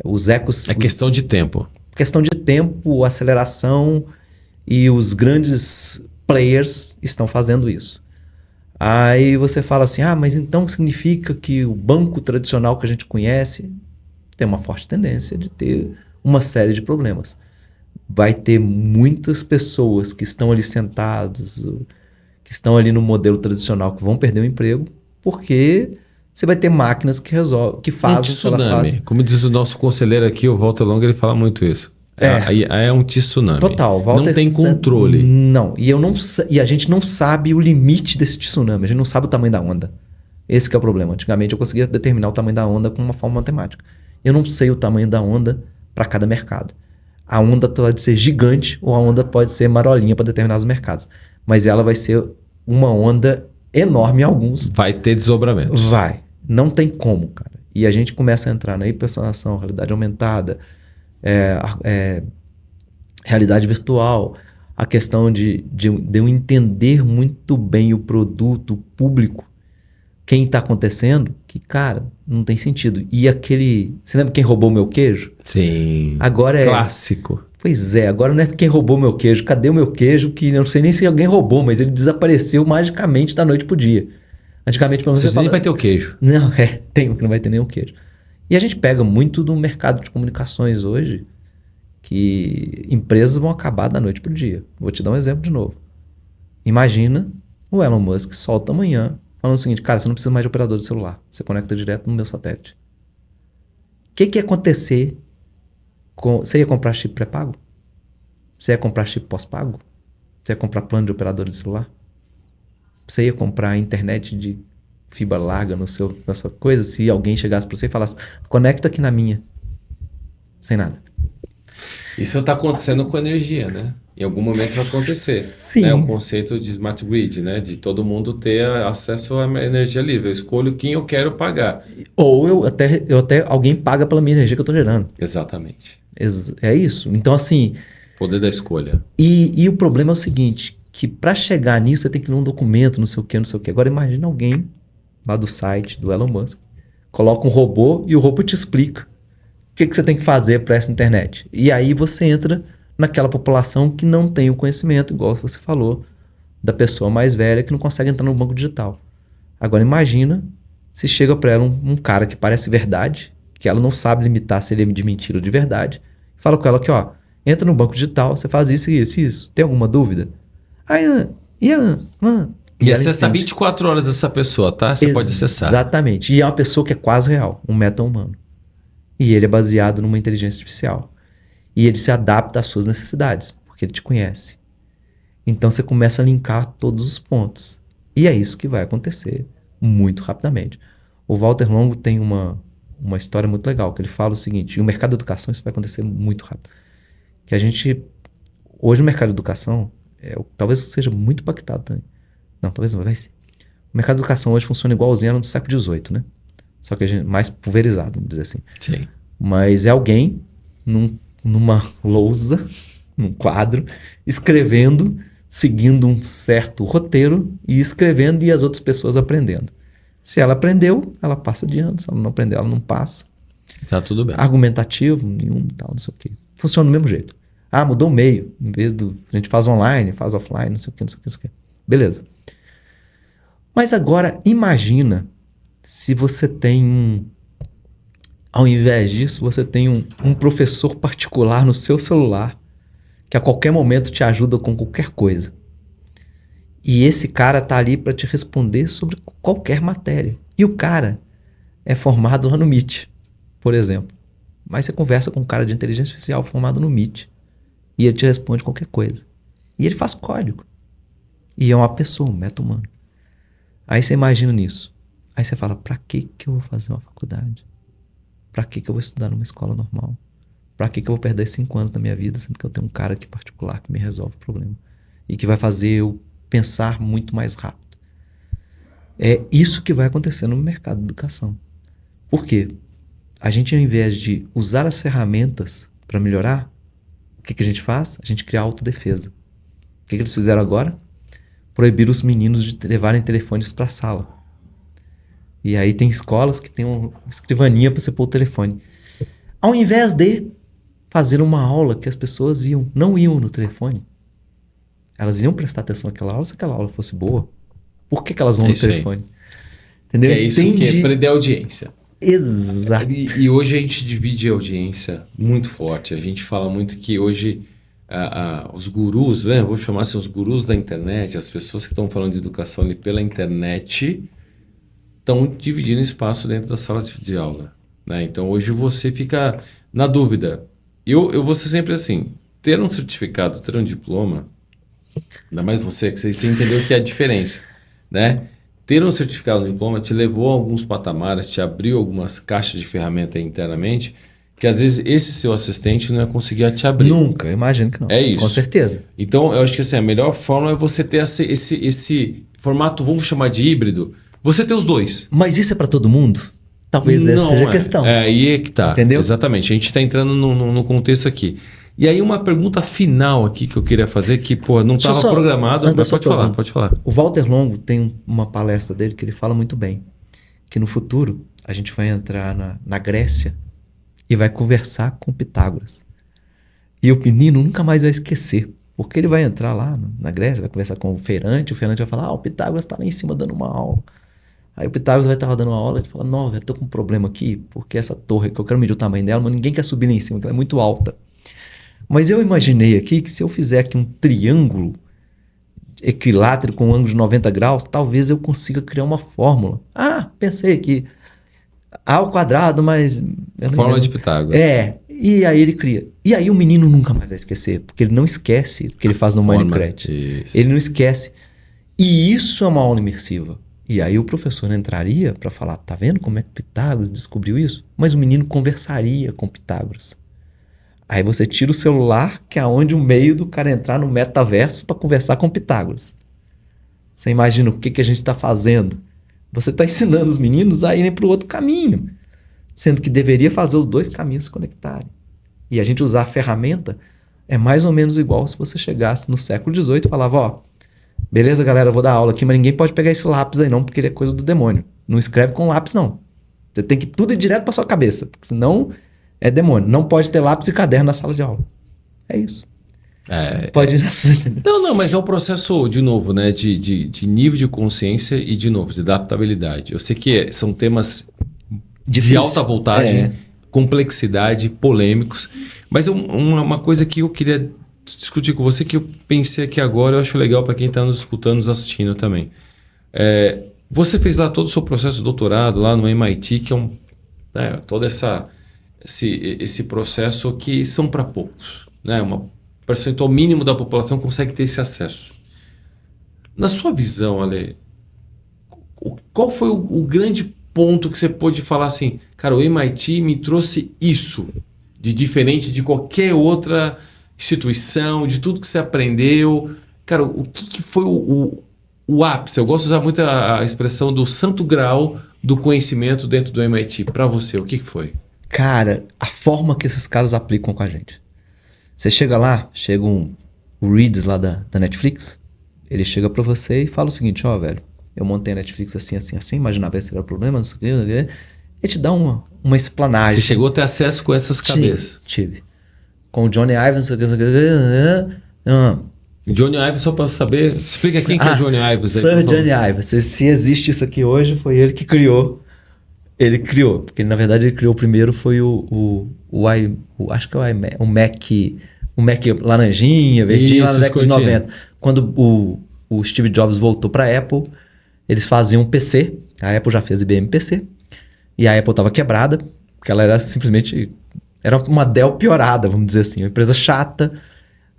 Speaker 2: Os ecos...
Speaker 1: É questão de tempo.
Speaker 2: Questão de tempo, aceleração, e os grandes players estão fazendo isso. Aí você fala assim, mas então significa que o banco tradicional que a gente conhece tem uma forte tendência de ter uma série de problemas. Vai ter muitas pessoas que estão ali sentados, que estão ali no modelo tradicional, que vão perder o emprego, porque você vai ter máquinas que resolvem, que fazem...
Speaker 1: Um tsunami. Como diz o nosso conselheiro aqui, o Walter Long, ele fala muito isso. É um tsunami.
Speaker 2: Total. Walter,
Speaker 1: não tem controle.
Speaker 2: Não. E a gente não sabe o limite desse tsunami. A gente não sabe o tamanho da onda. Esse que é o problema. Antigamente eu conseguia determinar o tamanho da onda com uma forma matemática. Eu não sei o tamanho da onda para cada mercado. A onda pode ser gigante ou a onda pode ser marolinha para determinados mercados. Mas ela vai ser uma onda enorme em alguns.
Speaker 1: Vai ter desdobramentos.
Speaker 2: Vai. Não tem como, cara. E a gente começa a entrar na hipersonação, realidade aumentada, realidade virtual, a questão de eu entender muito bem o produto, o público, quem está acontecendo, que, cara, não tem sentido. E aquele... Você lembra quem roubou meu queijo?
Speaker 1: Sim.
Speaker 2: Agora
Speaker 1: clássico.
Speaker 2: Pois é, agora não é quem roubou meu queijo. Cadê o meu queijo? Que eu não sei nem se alguém roubou, mas ele desapareceu magicamente da noite pro dia. Antigamente, pelo menos,
Speaker 1: você nem vai ter o queijo.
Speaker 2: Não, tem que não vai ter nenhum queijo. E a gente pega muito do mercado de comunicações hoje, que empresas vão acabar da noite pro dia. Vou te dar um exemplo de novo. Imagina o Elon Musk solta amanhã falando o seguinte, cara, você não precisa mais de operador de celular. Você conecta direto no meu satélite. O que ia acontecer? Você ia comprar chip pré-pago? Você ia comprar chip pós-pago? Você ia comprar plano de operador de celular? Você ia comprar internet de fibra larga na sua coisa? Se alguém chegasse para você e falasse, conecta aqui na minha. Sem nada.
Speaker 1: Isso está acontecendo com energia, né? Em algum momento vai acontecer.
Speaker 2: Sim.
Speaker 1: Né? O conceito de smart grid, né? De todo mundo ter acesso à energia livre. Eu escolho quem eu quero pagar.
Speaker 2: Ou eu até alguém paga pela minha energia que eu estou gerando.
Speaker 1: Exatamente.
Speaker 2: É isso. Então, assim...
Speaker 1: Poder da escolha.
Speaker 2: E o problema é o seguinte, que para chegar nisso você tem que ler um documento, não sei o que, não sei o que. Agora imagina alguém lá do site do Elon Musk, coloca um robô e o robô te explica o que você tem que fazer para essa internet. E aí você entra naquela população que não tem o conhecimento, igual você falou, da pessoa mais velha que não consegue entrar no banco digital. Agora imagina se chega para ela um cara que parece verdade, que ela não sabe limitar se ele é de mentira ou de verdade, fala com ela que, ó, entra no banco digital, você faz isso e isso e isso. Tem alguma dúvida?
Speaker 1: E acessa 24 horas essa pessoa, tá? Você pode acessar.
Speaker 2: Exatamente. E é uma pessoa que é quase real, um meta-humano. E ele é baseado numa inteligência artificial. E ele se adapta às suas necessidades, porque ele te conhece. Então você começa a linkar todos os pontos. E é isso que vai acontecer muito rapidamente. O Walter Longo tem uma história muito legal, que ele fala o seguinte, e o mercado de educação isso vai acontecer muito rápido. Que a gente, hoje no mercado de educação, talvez seja muito impactado também. Não, talvez não, vai ser. O mercado de educação hoje funciona igualzinho no século XVIII, né? Só que a gente, mais pulverizado, vamos dizer assim.
Speaker 1: Sim.
Speaker 2: Mas é alguém numa lousa, num quadro, escrevendo, seguindo um certo roteiro e escrevendo e as outras pessoas aprendendo. Se ela aprendeu, ela passa adiante. Se ela não aprendeu, ela não passa.
Speaker 1: Tá tudo bem.
Speaker 2: Argumentativo, nenhum, tal, não sei o quê. Funciona do mesmo jeito. Mudou o meio. Em vez a gente faz online, faz offline, não sei o quê, não sei o quê, não sei o quê. Beleza. Mas agora, imagina se você tem ao invés disso, você tem um professor particular no seu celular que a qualquer momento te ajuda com qualquer coisa. E esse cara tá ali para te responder sobre qualquer matéria. E o cara é formado lá no Meet, por exemplo. Mas você conversa com um cara de inteligência artificial formado no Meet e ele te responde qualquer coisa. E ele faz código. E é uma pessoa, um meta-humano. Aí você imagina nisso. Aí você fala, pra que eu vou fazer uma faculdade? Pra que eu vou estudar numa escola normal? Pra que eu vou perder 5 anos da minha vida, sendo que eu tenho um cara aqui particular que me resolve o problema? E que vai fazer eu pensar muito mais rápido. É isso que vai acontecer no mercado de educação. Por quê? A gente, ao invés de usar as ferramentas para melhorar, o que a gente faz? A gente cria autodefesa. O que eles fizeram agora? Proibir os meninos de levarem telefones para a sala. E aí tem escolas que tem uma escrivaninha para você pôr o telefone. Ao invés de fazer uma aula que as pessoas não iam no telefone, elas iam prestar atenção naquela aula se aquela aula fosse boa. Por que elas vão no telefone? Entendeu?
Speaker 1: Que é isso que é prender a audiência.
Speaker 2: Exato.
Speaker 1: E hoje a gente divide a audiência muito forte. A gente fala muito que hoje os gurus, né? Eu vou chamar assim, os gurus da internet, as pessoas que estão falando de educação ali pela internet, estão dividindo espaço dentro das salas de aula. Né? Então hoje você fica na dúvida. Eu vou ser sempre assim, ter um certificado, ter um diploma, ainda mais você, que você entendeu que é a diferença, né? Ter um certificado, um diploma te levou a alguns patamares, te abriu algumas caixas de ferramenta internamente, que às vezes esse seu assistente não ia conseguir te abrir.
Speaker 2: Nunca, imagino que não.
Speaker 1: É isso.
Speaker 2: Com certeza.
Speaker 1: Então, eu acho que assim, a melhor forma é você ter esse formato, vamos chamar de híbrido, você ter os dois.
Speaker 2: Mas isso é para todo mundo? Talvez essa seja a questão.
Speaker 1: Aí é que tá.
Speaker 2: Entendeu?
Speaker 1: Exatamente. A gente está entrando no contexto aqui. E aí uma pergunta final aqui que eu queria fazer, que não estava programado, mas pode falar.
Speaker 2: O Walter Longo tem uma palestra dele que ele fala muito bem, que no futuro a gente vai entrar na Grécia e vai conversar com Pitágoras. E o menino nunca mais vai esquecer, porque ele vai entrar lá na Grécia, vai conversar com o feirante vai falar, o Pitágoras está lá em cima dando uma aula. Aí o Pitágoras vai estar lá dando uma aula e ele fala, não, velho, tô com um problema aqui, porque essa torre, que eu quero medir o tamanho dela, mas ninguém quer subir lá em cima, porque ela é muito alta. Mas eu imaginei aqui que se eu fizer aqui um triângulo equilátero com um ângulo de 90 graus, talvez eu consiga criar uma fórmula. Pensei aqui. A ao quadrado, mas...
Speaker 1: Fórmula de Pitágoras.
Speaker 2: E aí ele cria. E aí o menino nunca mais vai esquecer, porque ele não esquece o que ele faz no Minecraft.
Speaker 1: Isso.
Speaker 2: Ele não esquece. E isso é uma aula imersiva. E aí o professor entraria para falar, tá vendo como é que Pitágoras descobriu isso? Mas o menino conversaria com Pitágoras. Aí você tira o celular, que é onde o meio do cara entrar no metaverso para conversar com Pitágoras. Você imagina o que a gente está fazendo? Você está ensinando os meninos a irem para o outro caminho, sendo que deveria fazer os dois caminhos se conectarem. E a gente usar a ferramenta é mais ou menos igual se você chegasse no século XVIII e falava, beleza galera, eu vou dar aula aqui, mas ninguém pode pegar esse lápis aí não, porque ele é coisa do demônio. Não escreve com lápis não. Você tem que tudo ir direto para sua cabeça, porque senão... é demônio. Não pode ter lápis e caderno na sala de aula. É isso. Pode ir na sua...
Speaker 1: Não, mas é um processo, de novo, né, de nível de consciência e, de novo, de adaptabilidade. Eu sei que são temas de alta voltagem, complexidade, polêmicos, mas uma coisa que eu queria discutir com você, que eu pensei aqui agora, eu acho legal para quem está nos escutando, nos assistindo também. Você fez lá todo o seu processo de doutorado lá no MIT, que é todo esse processo que são para poucos, né? Um percentual mínimo da população consegue ter esse acesso. Na sua visão, Ale, qual foi o grande ponto que você pôde falar assim, cara, o MIT me trouxe isso de diferente de qualquer outra instituição, de tudo que você aprendeu? Cara, o que foi o ápice? Eu gosto de usar muito a expressão do santo grau do conhecimento dentro do MIT. Para você, o que foi?
Speaker 2: Cara, a forma que esses caras aplicam com a gente. Você chega lá, o Reeds lá da Netflix, ele chega pra você e fala o seguinte, velho, eu montei a Netflix assim, imaginava esse era o problema, não sei o que, ele te dá uma explanagem.
Speaker 1: Você chegou a ter acesso com essas cabeças?
Speaker 2: Tive. Com o Johnny Ive, não sei o que,
Speaker 1: Johnny Ive, só pra saber, explica quem que é Johnny Ive.
Speaker 2: Sir Johnny Ive, se existe isso aqui hoje, foi ele que criou. Ele criou, porque na verdade ele criou primeiro, foi acho que é o Mac laranjinha, verdinho, lá na década de 90. Quando o Steve Jobs voltou para a Apple, eles faziam um PC, a Apple já fez IBM PC, e a Apple estava quebrada, porque ela era simplesmente, era uma Dell piorada, vamos dizer assim, uma empresa chata,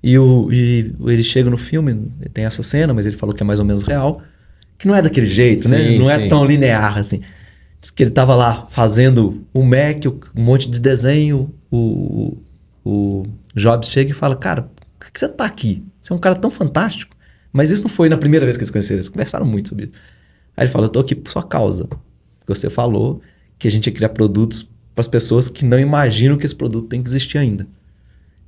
Speaker 2: e ele chega no filme, tem essa cena, mas ele falou que é mais ou menos real, que não é daquele jeito, né? Não é tão linear assim. Diz que ele estava lá fazendo o Mac, um monte de desenho, o Jobs chega e fala, cara, por que você tá aqui? Você é um cara tão fantástico. Mas isso não foi na primeira vez que eles conheceram, eles conversaram muito sobre isso. Aí ele fala, eu tô aqui por sua causa. Porque você falou que a gente ia criar produtos para as pessoas que não imaginam que esse produto tem que existir ainda.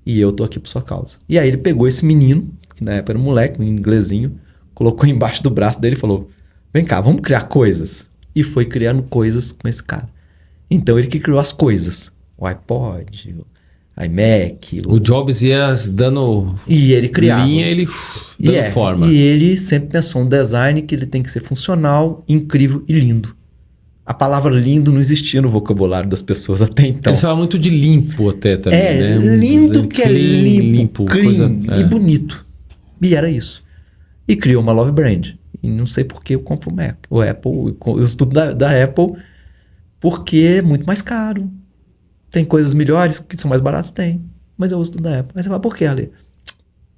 Speaker 2: E eu tô aqui por sua causa. E aí ele pegou esse menino, que na época era um moleque, um inglesinho, colocou embaixo do braço dele e falou, vem cá, vamos criar coisas. E foi criando coisas com esse cara. Então ele que criou as coisas. O iPod, o iMac.
Speaker 1: O Jobs ia dando
Speaker 2: e ele criava.
Speaker 1: Linha, ele dando forma.
Speaker 2: E ele sempre pensou um design que ele tem que ser funcional, incrível e lindo. A palavra lindo não existia no vocabulário das pessoas até então.
Speaker 1: Ele fala muito de limpo até também, né?
Speaker 2: Lindo que é limpo, clean
Speaker 1: coisa,
Speaker 2: e bonito. E era isso. E criou uma love brand. E não sei por que eu compro o Apple. Eu estudo da Apple porque é muito mais caro. Tem coisas melhores que são mais baratas? Tem. Mas eu estudo da Apple. Aí você fala, por que, Ale?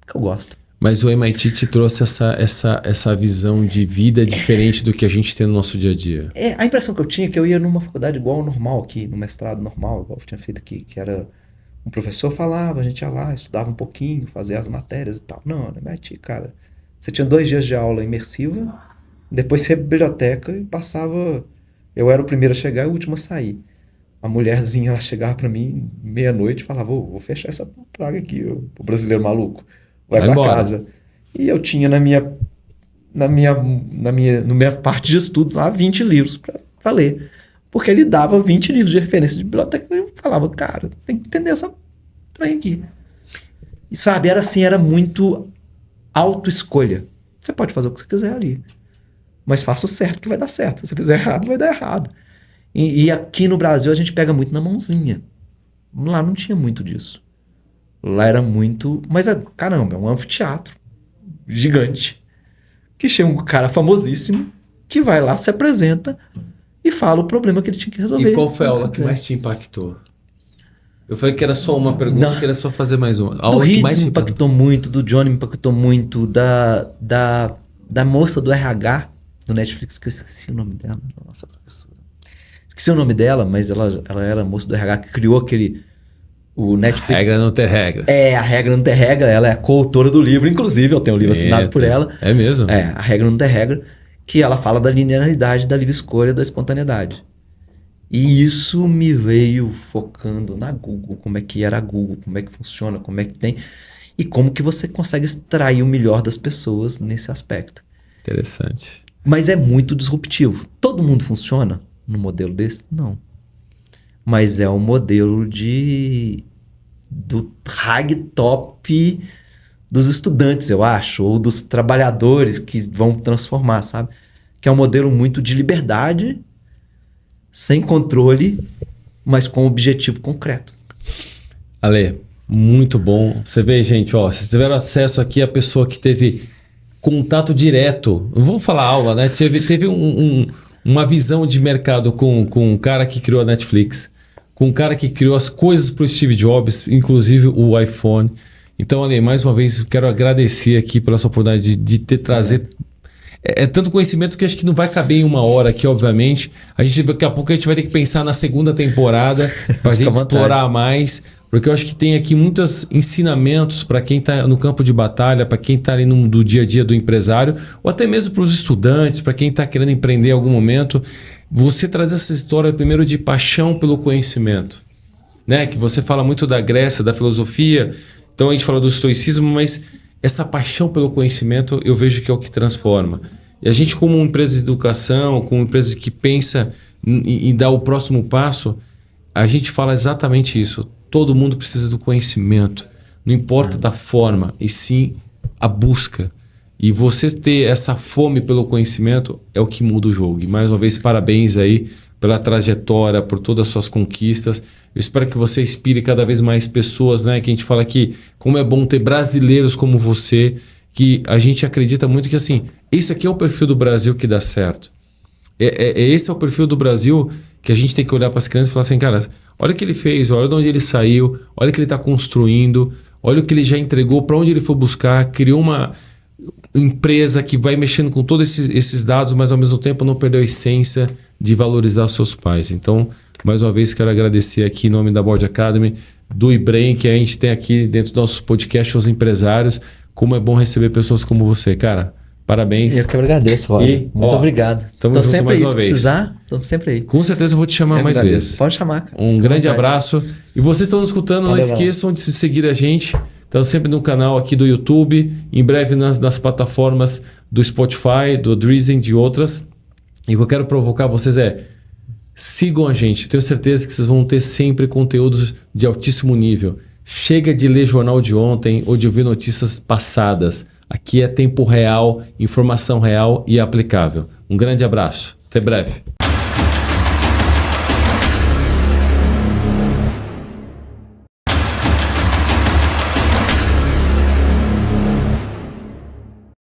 Speaker 2: Porque eu gosto.
Speaker 1: Mas o MIT te trouxe essa visão de vida diferente do que a gente tem no nosso dia a dia.
Speaker 2: A impressão que eu tinha é que eu ia numa faculdade igual ao normal aqui, no mestrado normal, igual eu tinha feito aqui, que era um professor falava, a gente ia lá, estudava um pouquinho, fazia as matérias e tal. Não, no MIT, cara, você tinha 2 dias de aula imersiva, depois você ia pra biblioteca e passava... Eu era o primeiro a chegar e o último a sair. A mulherzinha, ela chegava pra mim meia-noite e falava, vou fechar essa praga aqui, o brasileiro maluco. Vai pra embora. Casa. E eu tinha na minha parte de estudos lá 20 livros para ler. Porque ele dava 20 livros de referência de biblioteca e eu falava, cara, tem que entender essa trem aqui. E sabe, era assim, era muito autoescolha. Você pode fazer o que você quiser ali. Mas faça o certo que vai dar certo. Se você fizer errado, vai dar errado. E aqui no Brasil a gente pega muito na mãozinha. Lá não tinha muito disso. Lá era muito... Mas, caramba, é um anfiteatro gigante. Que chega um cara famosíssimo que vai lá, se apresenta e fala o problema que ele tinha que resolver.
Speaker 1: E qual foi a aula que mais te impactou? Eu falei que era só uma pergunta, eu queria só fazer mais uma. A aula que mais
Speaker 2: me impactou muito, do Johnny me impactou muito, da moça do RH do Netflix, que eu esqueci o nome dela. Nossa, professora. Esqueci o nome dela, mas ela era a moça do RH que criou o Netflix.
Speaker 1: A regra não ter regra.
Speaker 2: A regra não ter regra. Ela é a coautora do livro, inclusive. Eu tenho um livro assinado por ela.
Speaker 1: É mesmo?
Speaker 2: A regra não ter regra. Que ela fala da linearidade, da livre escolha, da espontaneidade. E isso me veio focando na Google. Como é que era a Google, como é que funciona, como é que tem. E como que você consegue extrair o melhor das pessoas nesse aspecto.
Speaker 1: Interessante.
Speaker 2: Mas é muito disruptivo. Todo mundo funciona num modelo desse? Não. Mas é um modelo do ragtop dos estudantes, eu acho, ou dos trabalhadores que vão transformar, sabe? Que é um modelo muito de liberdade, sem controle, mas com objetivo concreto.
Speaker 1: Ale, muito bom. Você vê, gente, vocês tiveram acesso aqui à pessoa que teve contato direto. Não vamos falar aula, né? Teve uma visão de mercado com um cara que criou a Netflix, com um cara que criou as coisas para o Steve Jobs, inclusive o iPhone. Então, Ale, mais uma vez, quero agradecer aqui pela sua oportunidade de ter trazido. É tanto conhecimento que acho que não vai caber em 1 hora aqui, obviamente. Daqui a pouco a gente vai ter que pensar na segunda temporada para a gente explorar mais. Porque eu acho que tem aqui muitos ensinamentos para quem está no campo de batalha, para quem está ali do dia a dia do empresário, ou até mesmo para os estudantes, para quem está querendo empreender em algum momento. Você traz essa história primeiro de paixão pelo conhecimento, né? Que você fala muito da Grécia, da filosofia, então a gente fala do estoicismo, mas essa paixão pelo conhecimento eu vejo que é o que transforma. E a gente, como uma empresa de educação, como uma empresa que pensa em dar o próximo passo, a gente fala exatamente isso. Todo mundo precisa do conhecimento. Não importa da forma, e sim a busca. E você ter essa fome pelo conhecimento é o que muda o jogo. E mais uma vez, parabéns aí pela trajetória, por todas as suas conquistas. Eu espero que você inspire cada vez mais pessoas, né? Que a gente fala que como é bom ter brasileiros como você, que a gente acredita muito que assim, esse aqui é o perfil do Brasil que dá certo. Esse é o perfil do Brasil que a gente tem que olhar para as crianças e falar assim, cara, olha o que ele fez, olha de onde ele saiu, olha o que ele está construindo, olha o que ele já entregou, para onde ele foi buscar, criou uma empresa que vai mexendo com todos esses dados, mas ao mesmo tempo não perdeu a essência de valorizar os seus pais. Então, mais uma vez, quero agradecer aqui em nome da Board Academy, do Ibrahim, que a gente tem aqui dentro do nosso podcast, os empresários, como é bom receber pessoas como você. Cara, Parabéns.
Speaker 2: Eu que agradeço, Roger. Muito obrigado.
Speaker 1: Tamo junto
Speaker 2: sempre
Speaker 1: mais
Speaker 2: aí,
Speaker 1: uma
Speaker 2: se
Speaker 1: vez.
Speaker 2: precisar, estamos sempre aí.
Speaker 1: Com certeza eu vou te chamar mais vezes.
Speaker 2: Pode chamar, cara.
Speaker 1: Um grande abraço. E vocês estão nos escutando, não
Speaker 2: Valeu,
Speaker 1: esqueçam de se seguir a gente. Estamos sempre no canal aqui do YouTube, em breve nas plataformas do Spotify, do Drizzing, de outras. E o que eu quero provocar vocês é: sigam a gente. Tenho certeza que vocês vão ter sempre conteúdos de altíssimo nível. Chega de ler jornal de ontem ou de ouvir notícias passadas. Aqui é tempo real, informação real e aplicável. Um grande abraço. Até breve.